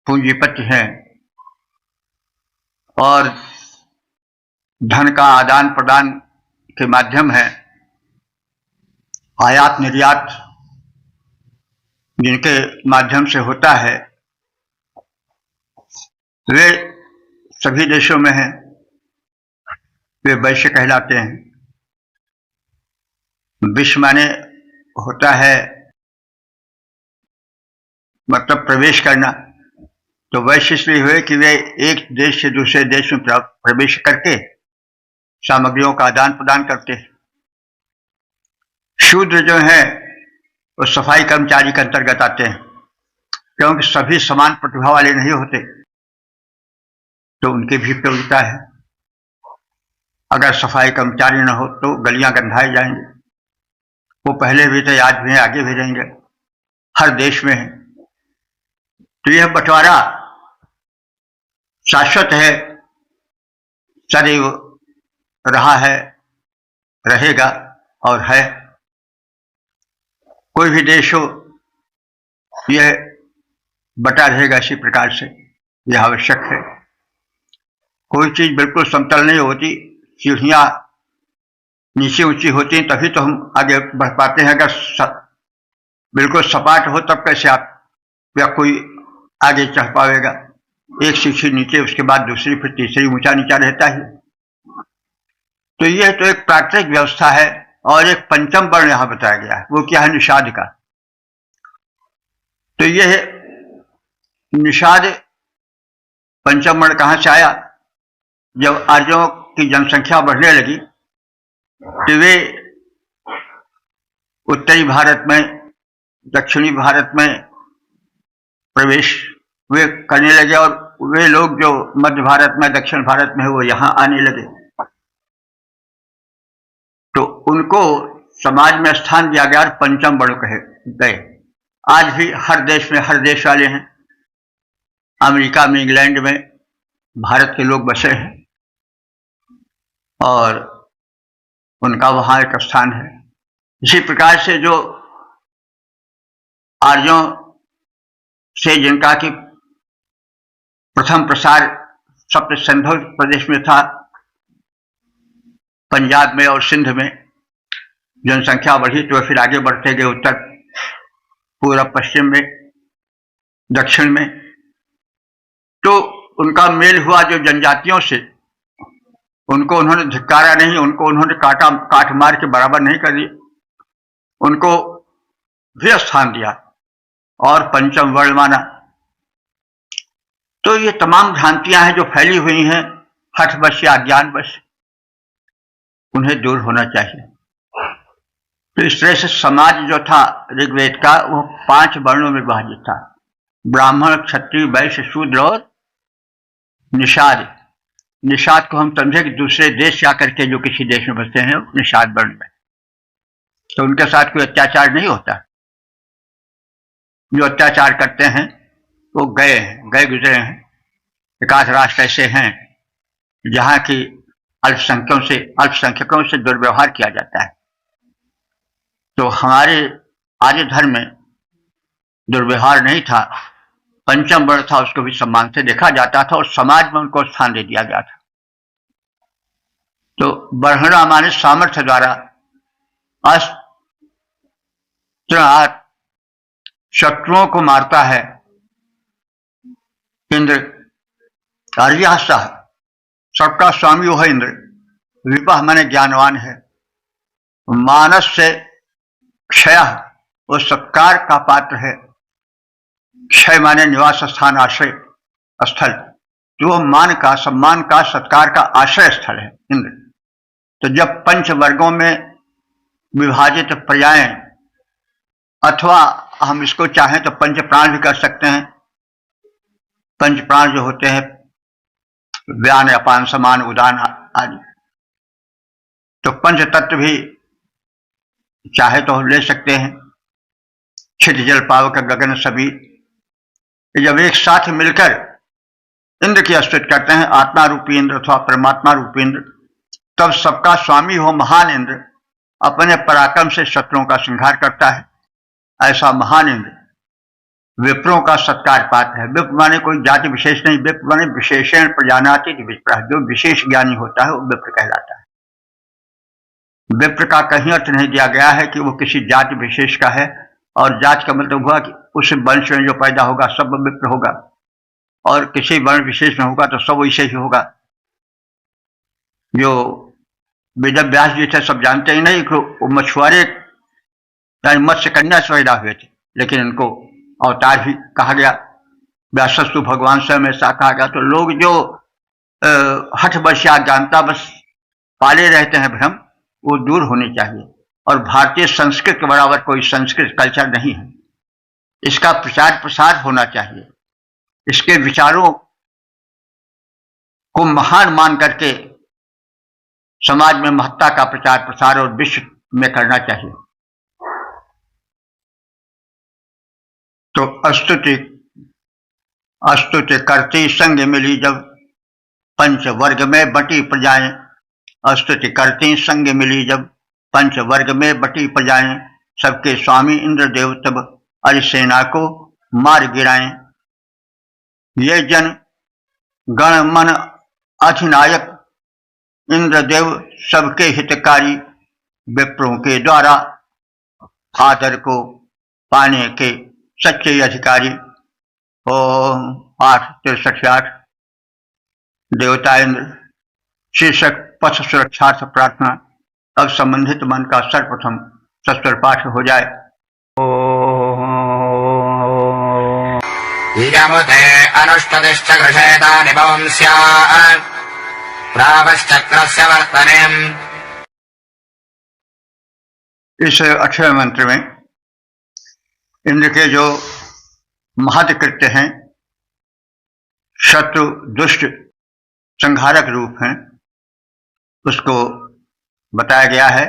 पूंजीपति हैं और धन का आदान प्रदान के माध्यम है, आयात निर्यात जिनके माध्यम से होता है, वे सभी देशों में हैं, वे वैश्य कहलाते हैं। विश्व माने होता है मतलब प्रवेश करना। तो वैश्य इसलिए हुए कि वे एक देश से दूसरे देश में प्रवेश करके सामग्रियों का आदान प्रदान करते हैं। शूद्र जो है वो सफाई कर्मचारी के अंतर्गत आते हैं, क्योंकि सभी समान प्रतिभा वाले नहीं होते, तो उनकी भी उपयोगिता है। अगर सफाई कर्मचारी न हो तो गलियां गंधाई जाएंगे। वो पहले भी थे, आज भी हैं, आगे भी रहेंगे, हर देश में है। तो यह बंटवारा शाश्वत है, सदैव रहा है, रहेगा और है। कोई भी देश हो यह बटा रहेगा इसी प्रकार से, यह आवश्यक है। कोई चीज बिल्कुल समतल नहीं होती, सीढ़ियां नीचे ऊंची होती हैं तभी तो हम आगे बढ़ पाते हैं। अगर बिल्कुल सपाट हो तब कैसे आप या कोई आगे चढ़ पाएगा। एक सीढ़ी नीचे, उसके बाद दूसरी, फिर तीसरी, ऊंचा नीचा रहता ही। तो यह तो एक प्राकृतिक व्यवस्था है। और एक पंचम वर्ण यहां बताया गया है, वो क्या है? निषाद का। तो यह निषाद पंचम वर्ण कहां से आया? जब आर्यों की जनसंख्या बढ़ने लगी तो वे उत्तरी भारत में, दक्षिणी भारत में प्रवेश वे करने लगे, और वे लोग जो मध्य भारत में, दक्षिण भारत में है, वो यहां आने लगे। तो उनको समाज में स्थान दिया गया और पंचम वर्ण कहे गए। आज भी हर देश में हर देश वाले हैं। अमेरिका में, इंग्लैंड में भारत के लोग बसे हैं और उनका वहां एक स्थान है। इसी प्रकार से जो आर्यों से जिनका कि प्रथम प्रसार सप्त सिंधु प्रदेश में था, पंजाब में और सिंध में जनसंख्या बढ़ी तो फिर आगे बढ़ते गए उत्तर, पूर्व, पश्चिम में, दक्षिण में। तो उनका मेल हुआ जो जनजातियों से, उनको उन्होंने धिक्कारा नहीं, उनको उन्होंने काट मार के बराबर नहीं कर दिया, उनको भी स्थान दिया और पंचम वर्ण माना। तो ये तमाम भ्रांतियां हैं जो फैली हुई हैं हठवश या अज्ञानवश, उन्हें दूर होना चाहिए। तो इस तरह से समाज जो था ऋग्वेद का वो 5 वर्णों में विभाजित था, ब्राह्मण, क्षत्रिय, वैश्य, शूद्र और निषाद। निषाद को हम समझे कि दूसरे देश जाकर के जो किसी देश में बसते हैं निषाद वर्ण में, तो उनके साथ कोई अत्याचार नहीं होता। जो अत्याचार करते हैं वो गए गुजरे हैं। एकाध राष्ट्र ऐसे हैं जहां की अल्पसंख्यकों से दुर्व्यवहार किया जाता है। तो हमारे आर्य धर्म में दुर्व्यवहार नहीं था, पंचम वर्ण था, उसको भी सम्मान से देखा जाता था और समाज में उनको स्थान दे दिया गया था। तो बढ़ना माने सामर्थ्य द्वारा अस्त्र शत्रुओं को मारता है इंद्र। आर्य सह, सबका स्वामी वो है इंद्र। विपह माने ज्ञानवान है। मानस से क्षय, वो सत्कार का पात्र है। क्षय माने निवास स्थान, आश्रय स्थल, जो मान का, सम्मान का, सत्कार का आश्रय स्थल है इंद्र। तो जब पंच वर्गों में विभाजित प्रजाएं, अथवा हम इसको चाहें तो पंच प्राण भी कर सकते हैं। पंच प्राण जो होते हैं व्यान, अपान, समान, उदान आदि, तो पंच तत्व भी चाहे तो ले सकते हैं। छिद, जल, पावक, गगन सभी जब एक साथ मिलकर इंद्र की स्तुति करते हैं, आत्मा रूपी इंद्र अथवा परमात्मा रूपी इंद्र, तब सबका स्वामी हो महान इंद्र अपने पराक्रम से शत्रुओं का संहार करता है। ऐसा महान इंद्र विप्रों का सत्कार पात्र है। विप्र माने कोई जाति विशेष नहीं, विप्र माने विशेषण प्रजानाति विप्र, जो विशेष ज्ञानी होता है वो विप्र कहलाता है। विप्र का कहीं अर्थ नहीं दिया गया है कि वो किसी जाति विशेष का है, और जाति का मतलब हुआ कि उस वंश में जो पैदा होगा सब विप्र होगा, और किसी वर्ण विशेष में होगा तो सब वैसे ही होगा। जो वेद व्यास जी थे सब जानते ही नहीं कि वो मछुआरे यानी मत्स्य कन्या से पैदा हुए थे, लेकिन उनको अवतार भी कहा गया। व्यासस्तु भगवान स्वयं ऐसा कहा गया। तो लोग जो हठ बस या ज्ञानता बस पाले रहते हैं भ्रम, वो दूर होने चाहिए। और भारतीय संस्कृत के बराबर कोई संस्कृत कल्चर नहीं है। इसका प्रचार प्रसार होना चाहिए। इसके विचारों को महान मान करके समाज में महत्ता का प्रचार प्रसार और विश्व में करना चाहिए। तो स्तुति करती संग मिली जब, पंच वर्ग में बटी प्रजाएं। स्तुति करती संग मिली जब, पंच वर्ग में बटी प्रजाएं। सबके स्वामी इंद्रदेव तब अरिसेना को मार गिराएं। ये जन गण मन अधिनायक, इंद्रदेव सबके हितकारी। विप्रों के द्वारा आदर को पाने के सच्चे अधिकारी। ओम 8:63 देवता इंद्र शीर्षक पथ सुरक्षार्थ प्रार्थना। अब संबंधित मन का सर्वप्रथम सस्वर पाठ हो जाए। यमुते अनुष्टदिश्च घृषेतानि वंस्या प्रावश्चक्रस्य वर्तनेम्। इस 8वें मंत्र में इंद्र के जो महत् कृत्य हैं, शत्रु दुष्ट संहारक रूप हैं, उसको बताया गया है,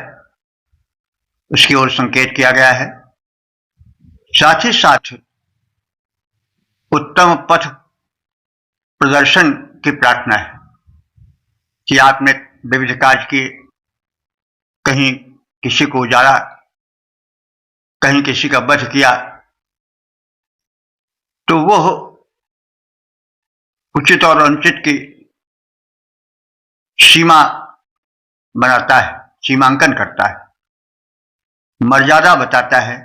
उसकी ओर संकेत किया गया है। साथ ही साथ उत्तम पथ प्रदर्शन की प्रार्थना है कि आपने विविध कार्य किए, कहीं किसी को उजाड़ा, कहीं किसी का वध किया, तो वो उचित और अनुचित की सीमा बनाता है, सीमांकन करता है, मर्यादा बताता है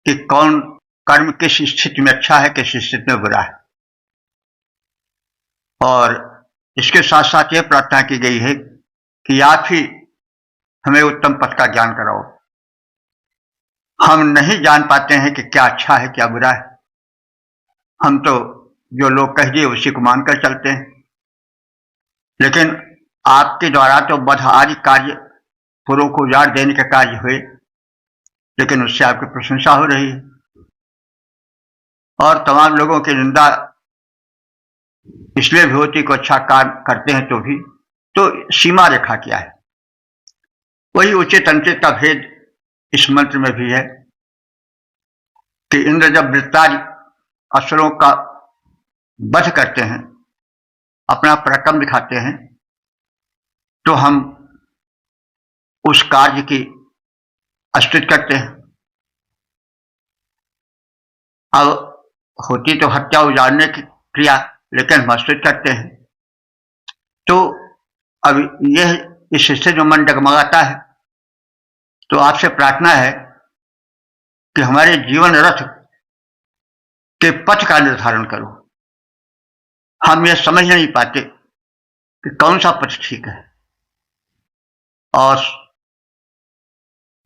कि कौन कर्म किस स्थिति में अच्छा है, किस स्थिति में बुरा है। और इसके साथ साथ यह प्रार्थना की गई है कि आप ही हमें उत्तम पथ का ज्ञान कराओ। हम नहीं जान पाते हैं कि क्या अच्छा है क्या बुरा है। हम तो जो लोग कह दिए उसी को मानकर चलते हैं। लेकिन आपके द्वारा तो वध आदि कार्य, पुरों को उजाड़ देने के कार्य हुए, लेकिन उससे आपकी प्रशंसा हो रही है। और तमाम लोगों की निंदा इसलिए भी होती को अच्छा काम करते हैं तो भी, तो सीमा रेखा क्या है? वही उचित अनुचित का भेद इस मंत्र में भी है कि इंद्र जब वृत्तादि असुरों का वध करते हैं, अपना पराक्रम दिखाते हैं, तो हम उस कार्य की स्तुति करते हैं। अब होती तो हत्या उजाड़ने की क्रिया, लेकिन हम स्तुति करते हैं। तो अब यह इससे जो मन डगमगाता है, तो आपसे प्रार्थना है कि हमारे जीवन रथ के पथ का निर्धारण करो। हम यह समझ नहीं पाते कि कौन सा पथ ठीक है, और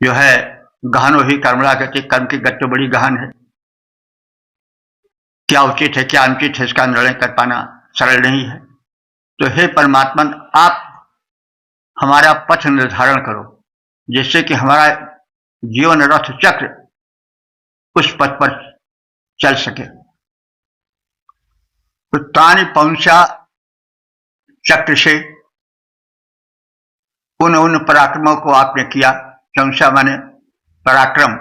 जो है गहनो ही कर्मणा कहते, कर्म की गति तो बड़ी गहन है। क्या उचित है क्या अनुचित है, इसका निर्णय कर पाना सरल नहीं है। तो हे परमात्मन, आप हमारा पथ निर्धारण करो, जिससे कि हमारा जीवन रथ चक्र उस पथ पर चल सके। तो तानि पहुंचा चक्र से उन पराक्रमों को आपने किया। चौंसा माने पराक्रम,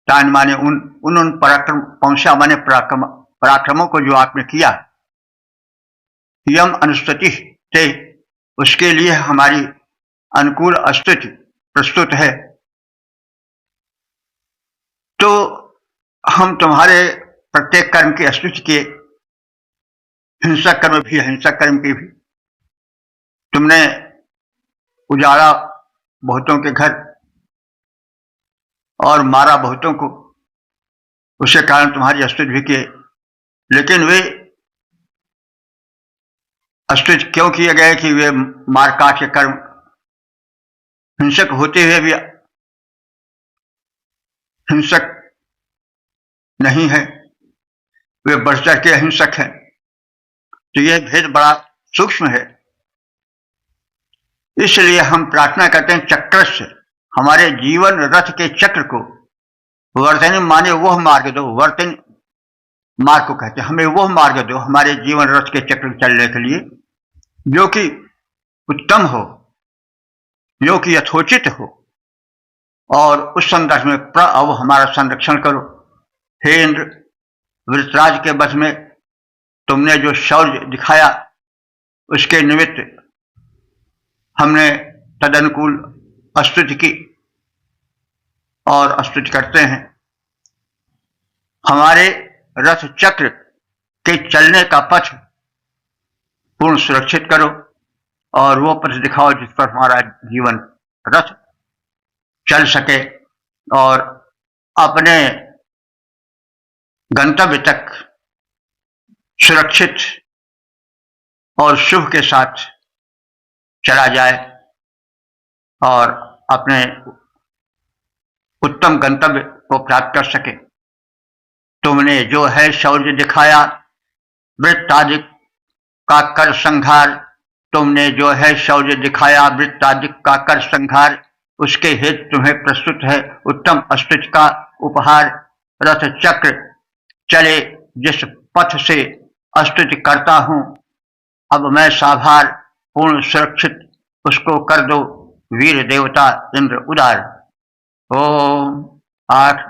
तान माने उन पराक्रम, पहुंचा माने पराक्रमों को जो आपने किया। यम अनुस्तुति थे, उसके लिए हमारी अनुकूल स्तुति प्रस्तुत है। तो हम तुम्हारे प्रत्येक कर्म की स्तुति किए, हिंसक कर्म भी, हिंसक कर्म की भी। तुमने उजाड़ा बहुतों के घर और मारा बहुतों को, उसके कारण तुम्हारी स्तुति भी किए। लेकिन वे स्तुति क्यों किए गए कि वे मारकाट के कर्म हिंसक होते हुए भी हिंसक नहीं है, वे बढ़ चढ़ के अहिंसक हैं। तो यह भेद बड़ा सूक्ष्म है। इसलिए हम प्रार्थना करते हैं चक्र से हमारे जीवन रथ के चक्र को वर्तनी माने वह मार्ग दो, वर्तनी मार्ग को कहते हैं, हमें वह मार्ग दो हमारे जीवन रथ के चक्र चलने के लिए जो कि उत्तम हो, जो कि यथोचित हो, और उस संदर्भ में अब हमारा संरक्षण करो। हे इंद्र, वृतराज के वश में तुमने जो शौर्य दिखाया उसके निमित्त हमने तदनुकूल स्तुति की और स्तुति करते हैं। हमारे रथ चक्र के चलने का पथ पूर्ण सुरक्षित करो और वो पथ दिखाओ जिस पर हमारा जीवन रथ चल सके और अपने गंतव्य तक सुरक्षित और शुभ के साथ चला जाए और अपने उत्तम गंतव्य को प्राप्त कर सके। तुमने जो है शौर्य दिखाया, वृत्तादिक का कर संहार, तुमने जो है शौर्य दिखाया वृत्तादिक का कर संहार, उसके हेतु तुम्हें प्रस्तुत है उत्तम स्तुति का उपहार। रथ चक्र चले जिस पथ से स्तुति करता हूं, अब मैं साभार पूर्ण सुरक्षित उसको कर दो वीर देवता इंद्र उदार। ओम 8,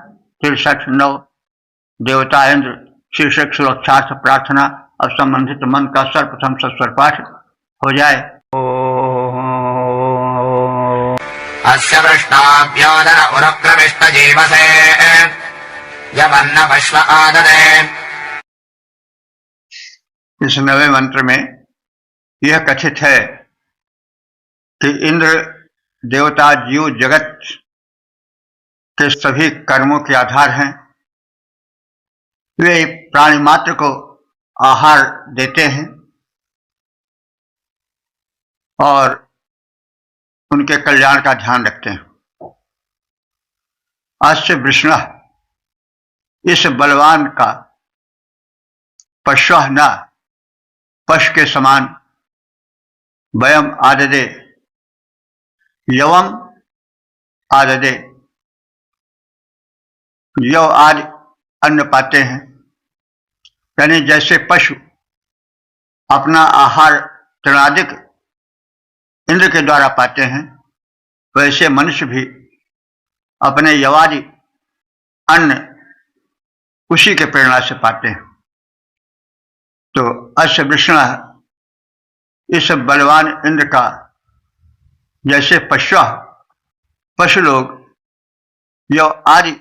63, 9 देवता इंद्र शीर्षक सुरक्षार्थ प्रार्थना। अब संबंधित मंत्र का सर्वप्रथम सस्वर पाठ हो जाए। अस्य वृष्णाभ्योदर उरप्रविष्ट जीवसे यमन्न पश्व आददे। इस नवे मंत्र में यह कथित है कि इंद्र देवता जीव जगत के सभी कर्मों के आधार हैं। वे प्राणी मात्र को आहार देते हैं और उनके कल्याण का ध्यान रखते हैं। अस्य वृष्ण, इस बलवान का, पश्व न, पशु के समान, वयम आददे, यवम आददे, यव आदि अन्न पाते हैं। यानी जैसे पशु अपना आहार तृणादिक इंद्र के द्वारा पाते हैं, वैसे मनुष्य भी अपने यवादि अन्न उसी के प्रेरणा से पाते हैं। तो अश्व वृष्ण, इस बलवान इंद्र का जैसे पशु लोग यव आदि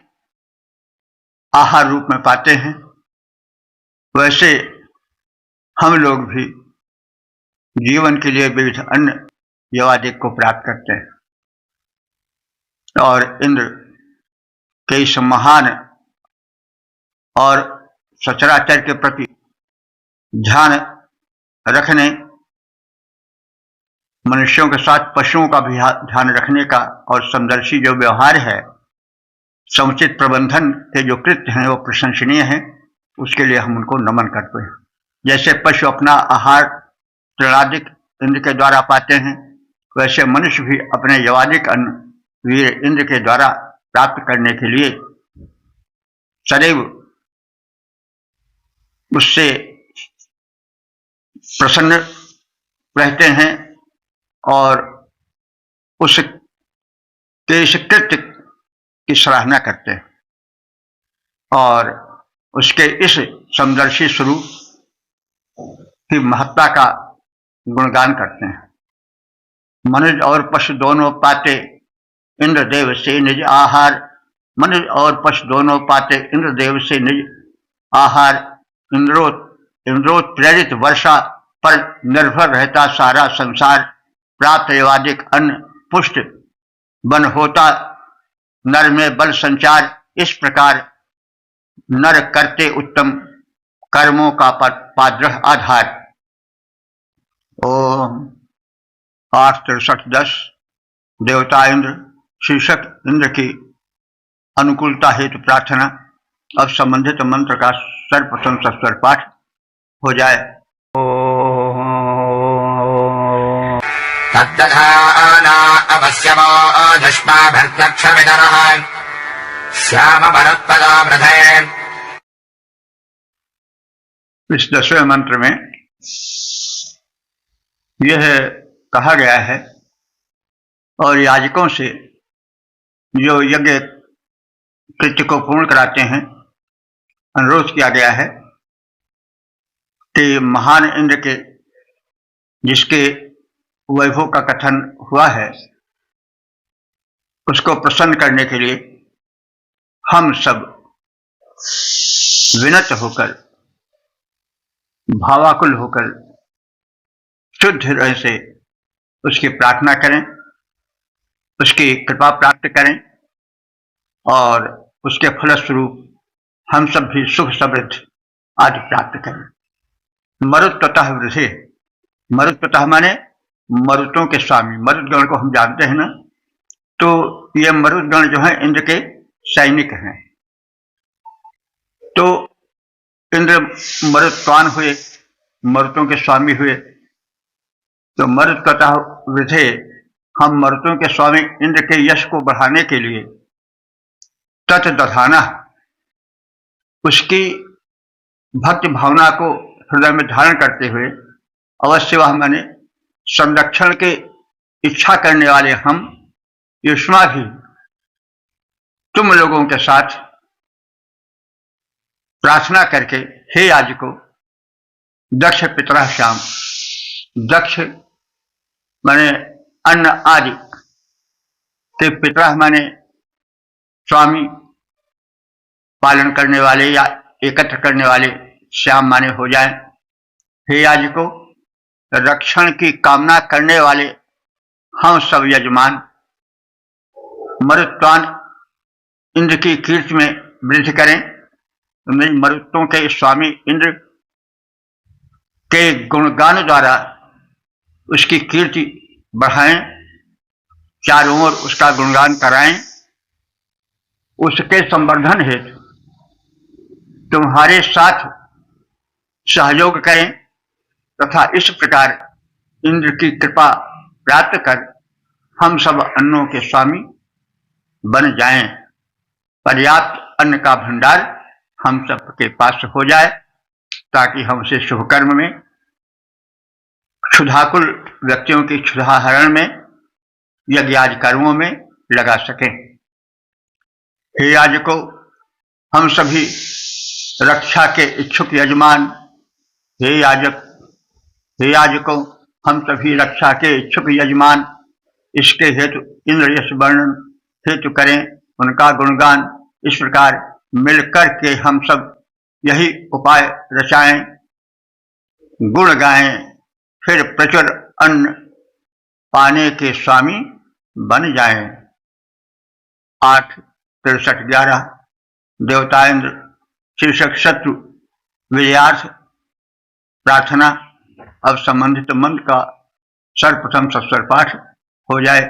आहार रूप में पाते हैं, वैसे हम लोग भी जीवन के लिए विविध अन्न यवादिक को प्राप्त करते हैं और इंद्र के इस महान और सचराचर के प्रति ध्यान रखने, मनुष्यों के साथ पशुओं का भी ध्यान रखने का और समदर्शी जो व्यवहार है, समुचित प्रबंधन के जो कृत्य हैं वो प्रशंसनीय हैं। उसके लिए हम उनको नमन करते हैं। जैसे पशु अपना आहार तृणादिक इंद्र के द्वारा पाते हैं, वैसे मनुष्य भी अपने यवादिक अन्न वीर इंद्र के द्वारा प्राप्त करने के लिए सदैव उससे प्रसन्न रहते हैं और उसके इस कृत्य की सराहना करते हैं और उसके इस समदर्शी स्वरूप की महत्ता का गुणगान करते हैं। मनुष्य और पशु दोनों पाते इंद्रदेव से निज आहार, मनुष्य और पशु दोनों पाते इंद्रदेव से निज आहार। इंद्रोत प्रेरित वर्षा पर निर्भर रहता सारा संसार, प्राप्त यवादिक अन्न पुष्ट बन होता नर में बल संचार। इस प्रकार नर करते उत्तम कर्मों का पाद्रह आधार। ओम 8, 63, 10 देवता इंद्र शीर्षक इंद्र की अनुकूलता हेतु प्रार्थना। अब संबंधित मंत्र का सर्वप्रथम सस्वर पाठ हो जाए। तद्दधाना अवश्यमो दुष्माभिर्दक्षमिदरः श्याम मरुत्पदा वृधे। इस 10वें मंत्र में यह कहा गया है और याजकों से जो यज्ञ कृत्य को पूर्ण कराते हैं अनुरोध किया गया है कि महान इंद्र के जिसके वैभव का कथन हुआ है उसको प्रसन्न करने के लिए हम सब विनत होकर भावाकुल होकर शुद्ध हृदय से उसकी प्रार्थना करें, उसकी कृपा प्राप्त करें और उसके फलस्वरूप हम सब भी सुख समृद्धि आदि प्राप्त करें। मरुत्वतः वृधे, मरुत्वतः माने मरुतों के स्वामी, मरुदगण को हम जानते हैं ना, तो ये मरुदगण जो है इंद्र के सैनिक हैं। तो इंद्र मरुत्वान हुए, मरुतों के स्वामी हुए, तो मरुत्वतः वृधे हम मरुतों के स्वामी इंद्र के यश को बढ़ाने के लिए तत्दधाना उसकी भक्ति भावना को हृदय में धारण करते हुए अवश्य वह माने संरक्षण के इच्छा करने वाले हम युष्मा भी तुम लोगों के साथ प्रार्थना करके हे याजको दक्ष पितरा श्याम, दक्ष माने अन्न आदि के पितरा माने स्वामी, पालन करने वाले या एकत्र करने वाले, श्याम माने हो जाए। हे याजको रक्षण की कामना करने वाले हम सब यजमान मरुत्वान इंद्र की कीर्ति में वृद्धि करें। मरुतों के स्वामी इंद्र के गुणगान द्वारा उसकी कीर्ति बढ़ाएं, चारों ओर उसका गुणगान कराएं, उसके संवर्धन हेतु तुम्हारे साथ सहयोग करें तथा इस प्रकार इंद्र की कृपा प्राप्त कर हम सब अन्नों के स्वामी बन जाएं। पर्याप्त अन्न का भंडार हम सब के पास हो जाए ताकि हम उसे शुभ कर्म में, क्षुधाकुल व्यक्तियों की क्षुधाहरण में, यज्ञ आदि कर्मों में लगा सकें। हे याजको हम सभी रक्षा के इच्छुक यजमान, हे याजको हम सभी रक्षा के इच्छुक यजमान इसके हेतु इंद्र यश वर्णन हेतु करें, उनका गुणगान इस प्रकार मिलकर के हम सब यही उपाय रचाएं, गुण गाएं, फिर प्रचुर अन्न पाने के स्वामी बन जाएं। 8, 63, 11 देवता इंद्र शीर्षक शत्रु विजयार्थ प्रार्थना। अब संबंधित मंत्र का सर्वप्रथम सस्वर पाठ हो जाए।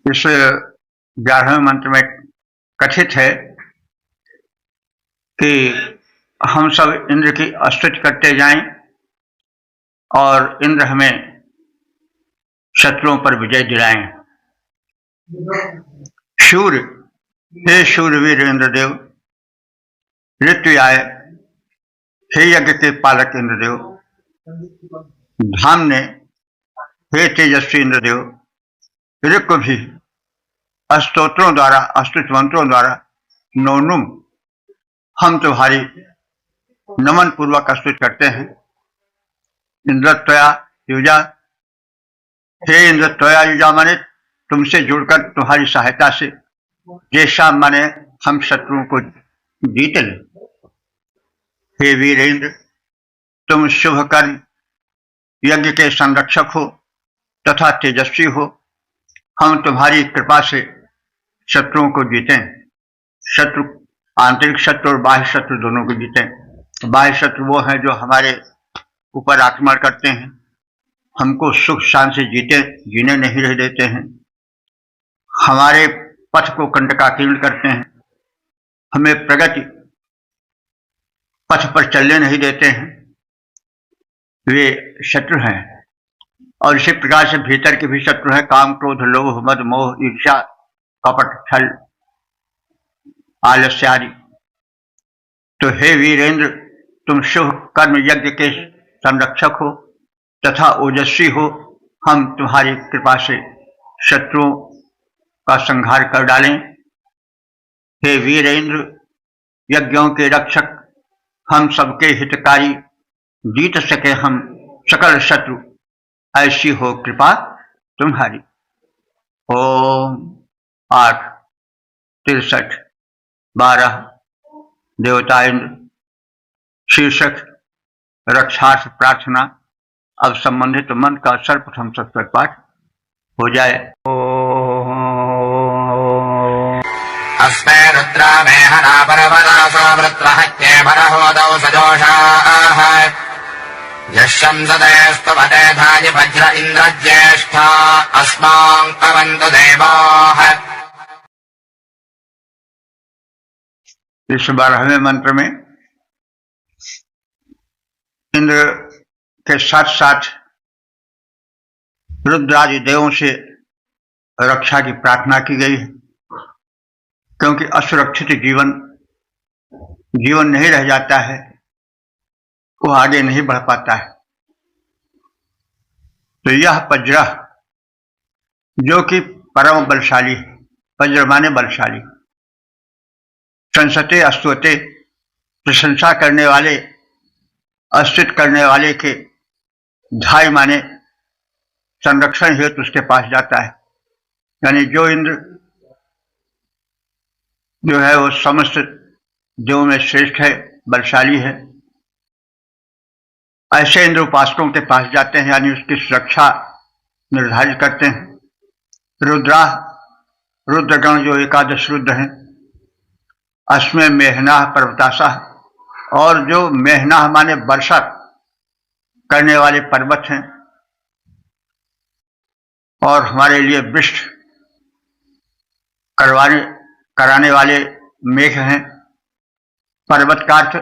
इस 11वें मंत्र में कथित है कि हम सब इंद्र की स्तुति करते जाएं और इंद्र हमें शत्रुओं पर विजय दिलाएं। शूर, हे शूरवीर इंद्रदेव, ऋत्वियाय, हे यज्ञ के पालक इंद्रदेव, धाम ने, हे तेजस्वी इंद्रदेव, ऋक् भी स्तोत्रों द्वारा, स्तुति मंत्रों द्वारा नौनुम हम तुम्हारी नमन पूर्वक स्तुति करते हैं। इंद्रत्वया युजा, हे इंद्रत्वया युजा माने तुमसे जुड़कर तुम्हारी सहायता से जैसा माने हम शत्रुओं को जीत लें। हे वीरेंद्र, तुम शुभ कर्म यज्ञ के संरक्षक हो तथा तेजस्वी हो, हम तुम्हारी कृपा से शत्रुओं को जीतें। शत्रु, आंतरिक शत्रु और बाह्य शत्रु दोनों को जीतें। बाह्य शत्रु वो हैं जो हमारे ऊपर आक्रमण करते हैं, हमको सुख शांति से जीने नहीं रह देते हैं। हमारे पथ को कंटकाकीर्ण करते हैं, हमें प्रगति पथ पर चलने नहीं देते हैं, वे शत्रु हैं। और इसी प्रकार से भीतर के भी शत्रु हैं, काम क्रोध लोभ मद मोह ईर्ष्या कपट छल आलस्य आदि। तो हे वीरेंद्र, तुम शुभ कर्म यज्ञ के संरक्षक हो तथा ओजस्वी हो। हम तुम्हारी कृपा से शत्रुओं का संहार कर डालें। हे वीरेंद्र, यज्ञों के रक्षक, हम सबके हितकारी, जीत सके हम सकल शत्रु, ऐसी हो कृपा तुम्हारी। ओम 8 63 12 देवता इंद्र शीर्षक रक्षार्थ प्रार्थना। अब संबंधित मंत्र का सर्वप्रथम सत्संग पाठ हो जाए। अस्मै रुद्रा मेहना परवदासो वृत्रहत्ये परहोदौ सजोषाः यशंसदेस्तुवते धानि वज्र इन्द्रज्येष्ठा अस्मां पवन्तु देवाः। इस 12वें मंत्र में इंद्र के साथ साथ रुद्रादि देवों से रक्षा की प्रार्थना की गई है, क्योंकि असुरक्षित जीवन नहीं रह जाता है, वो आगे नहीं बढ़ पाता है। तो यह वज्र जो कि परम बलशाली है, वज्र माने बलशाली, संसते अस्तुते प्रशंसा करने वाले, अस्तित करने वाले के धाय माने संरक्षण हेतु उसके पास जाता है। यानी जो इंद्र जो है वो समस्त देवों में श्रेष्ठ है, बलशाली है, ऐसे इंद्र उपासकों के पास जाते हैं, यानी उसकी सुरक्षा निर्धारित करते हैं। रुद्रगण जो 11 रुद्र हैं, अस्मे मेहना पर्वतासा, और जो मेहना माने वर्षा करने वाले पर्वत हैं, और हमारे लिए वृष्टि कराने वाले मेघ हैं। पर्वत का अर्थ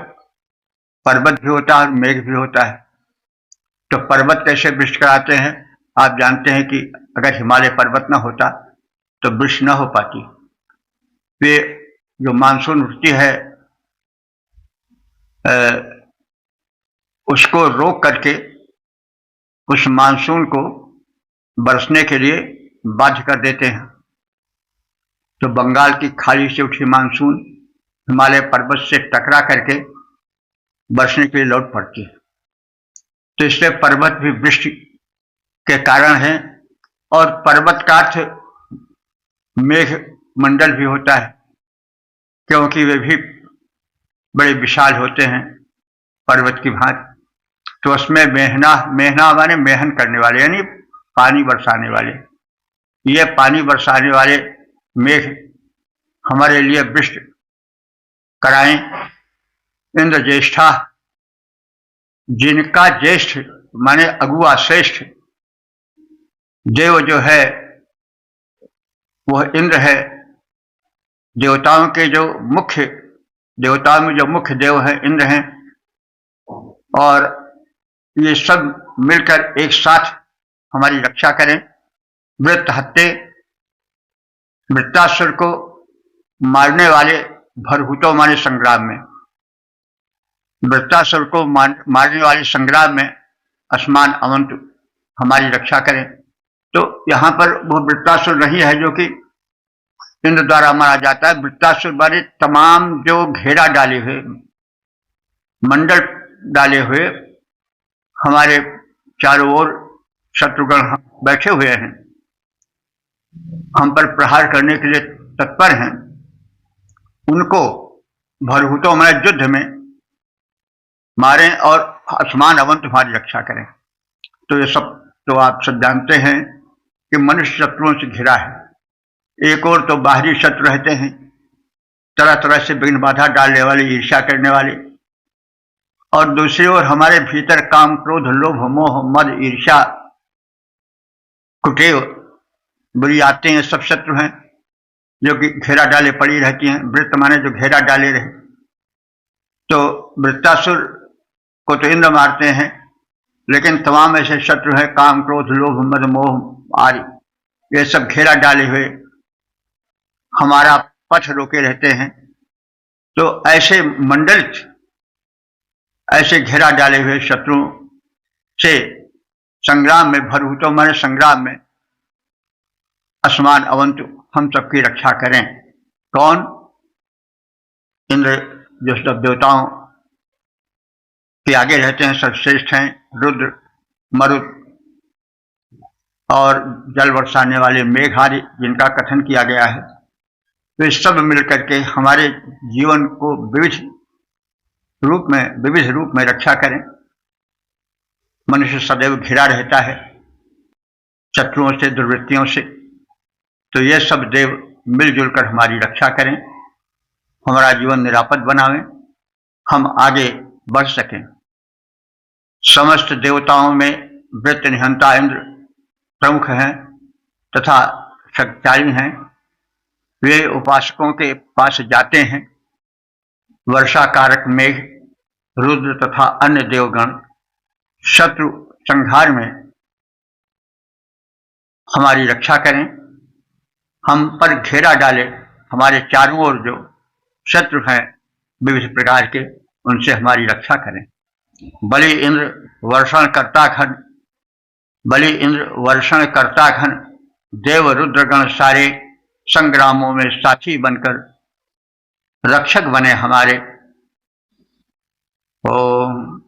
पर्वत भी होता है और मेघ भी होता है। तो पर्वत कैसे वृष्टि कराते हैं? आप जानते हैं कि अगर हिमालय पर्वत न होता तो वृष्टि न हो पाती। वे जो मानसून वृष्टि है उसको रोक करके उस मानसून को बरसने के लिए बाध्य कर देते हैं। तो बंगाल की खाड़ी से उठी मानसून हिमालय पर्वत से टकरा करके बरसने के लिए लौट पड़ती है। तो इसलिए पर्वत भी वृष्टि के कारण है, और पर्वत का अर्थ मेघ मंडल भी होता है, क्योंकि वे भी बड़े विशाल होते हैं पर्वत की भांति। तो उसमें मेहना माने मेहन करने वाले, यानी पानी बरसाने वाले। ये पानी बरसाने वाले मेघ हमारे लिए वृष्टि कराएं। इंद्र ज्येष्ठा, जिनका ज्येष्ठ माने अगुआ श्रेष्ठ देव जो है वह इंद्र है। देवताओं में जो मुख्य देव है इंद्र हैं, और ये सब मिलकर एक साथ हमारी रक्षा करें। वृत्तासुर को मारने वाले भरहुतो माने संग्राम में, वृत्तासुर को मारने वाले संग्राम में अस्मान अवंत हमारी रक्षा करें। तो यहाँ पर वो वृत्तासुर नहीं है जो कि इंद्र द्वारा मारा जाता है। वृत्तासुर माने तमाम जो घेरा डाले हुए, मंडल डाले हुए हमारे चारों ओर शत्रुगण बैठे हुए हैं, हम पर प्रहार करने के लिए तत्पर हैं, उनको भरहुतो में युद्ध में मारें और आसमान अवंत हमारी रक्षा करें। तो ये सब तो आप सब जानते हैं कि मनुष्य शत्रुओं से घिरा है। एक और तो बाहरी शत्रु रहते हैं, तरह तरह से विघ्न बाधा डालने वाले, ईर्ष्या करने वाले, और दूसरी ओर हमारे भीतर काम क्रोध लोभ मोह मद ईर्ष्या कुटेव बुरी आते हैं, सब शत्रु हैं। जो कि घेरा डाले पड़ी रहती हैं। वृत्त माने जो घेरा डाले रहे। तो वृत्तासुर को तो इंद्र मारते हैं, लेकिन तमाम ऐसे शत्रु हैं, काम क्रोध लोभ मद मोह आदि, ये सब घेरा डाले हुए हमारा पथ रोके रहते हैं। तो ऐसे मंडलित, ऐसे घेरा डाले हुए शत्रुओं से संग्राम में भरभूतो माने संग्राम में अस्मान अवंतु, हम सबकी रक्षा करें। कौन? इंद्र जो सब देवताओं के आगे रहते हैं, सर्वश्रेष्ठ हैं। रुद्र, मरुत और जल बरसाने वाले मेघ आदि जिनका कथन किया गया है, वे सब मिलकर के हमारे जीवन को विविध रूप में रक्षा करें। मनुष्य सदैव घिरा रहता है शत्रुओं से, दुर्वृत्तियों से। तो ये सब देव मिलजुल कर हमारी रक्षा करें, हमारा जीवन निरापद बनावें, हम आगे बढ़ सकें। समस्त देवताओं में वृत्त निहंता इंद्र प्रमुख हैं तथा शक्तिशाली हैं। वे उपासकों के पास जाते हैं। वर्षा कारक मेघ, रुद्र तथा अन्य देवगण शत्रु संहार में हमारी रक्षा करें, हम पर घेरा डाले। हमारे चारों ओर जो शत्रु हैं विविध प्रकार के, उनसे हमारी रक्षा करें। बलि इंद्र वर्षण करता घन देव रुद्रगण सारे संग्रामों में साथी बनकर रक्षक बने हमारे। ओम।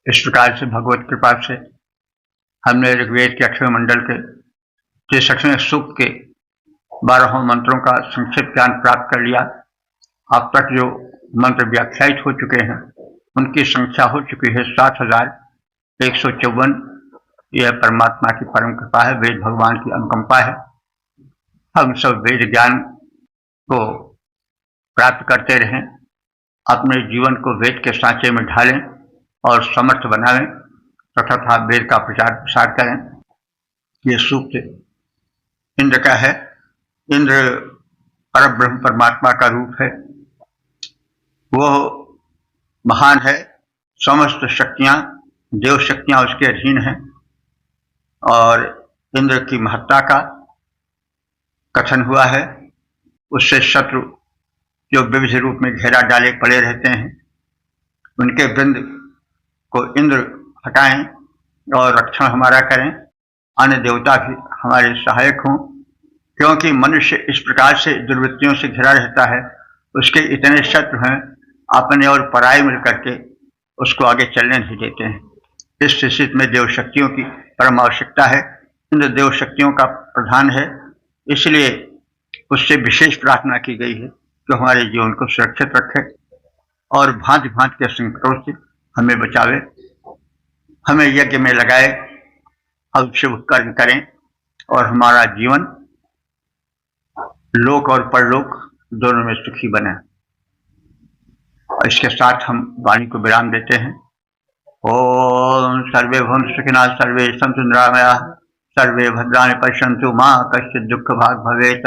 इस प्रकार से भगवत कृपा से हमने ऋग्वेद के 8वें मंडल के 63वें सूक्त के 12 मंत्रों का संक्षिप्त ज्ञान प्राप्त कर लिया। अब तक जो मंत्र व्याख्यायित हो चुके हैं उनकी संख्या हो चुकी है 7154। यह परमात्मा की परम कृपा है, वेद भगवान की अनुकंपा है। हम सब वेद ज्ञान को प्राप्त करते रहें, अपने जीवन को वेद के सांचे में ढालें और समर्थ बनावें तथा वेद का प्रचार प्रसार करें। ये सूक्त इंद्र का है। इंद्र परब्रह्म परमात्मा का रूप है। वो महान है। समस्त शक्तियां, देव शक्तियां उसके अधीन हैं। और इंद्र की महत्ता का कथन हुआ है। उससे शत्रु जो विविध रूप में घेरा डाले पड़े रहते हैं, उनके वृंद को इंद्र हटाएं और रक्षण हमारा करें। अन्य देवता भी हमारे सहायक हों, क्योंकि मनुष्य इस प्रकार से दुर्वृत्तियों से घिरा रहता है, उसके इतने शत्रु हैं, अपने और पराये मिलकर के उसको आगे चलने नहीं देते हैं। इस स्थिति में देव शक्तियों की परम आवश्यकता है। इंद्र देव शक्तियों का प्रधान है, इसलिए उससे विशेष प्रार्थना की गई है कि हमारे जीवन को सुरक्षित रखे और भांति भांति के संकटों से हमें बचावे, हमें यज्ञ में लगाए, अब शुभ कर्म करें और हमारा जीवन लोक और परलोक दोनों में सुखी बने। और इसके साथ हम वाणी को विराम देते हैं। ओम सर्वे भवन्तु सुखिनः, सर्वे सन्तु निरामयाः, सर्वे भद्राणि पश्यन्तु, मा कश्चित् दुःख भाग् भवेत्।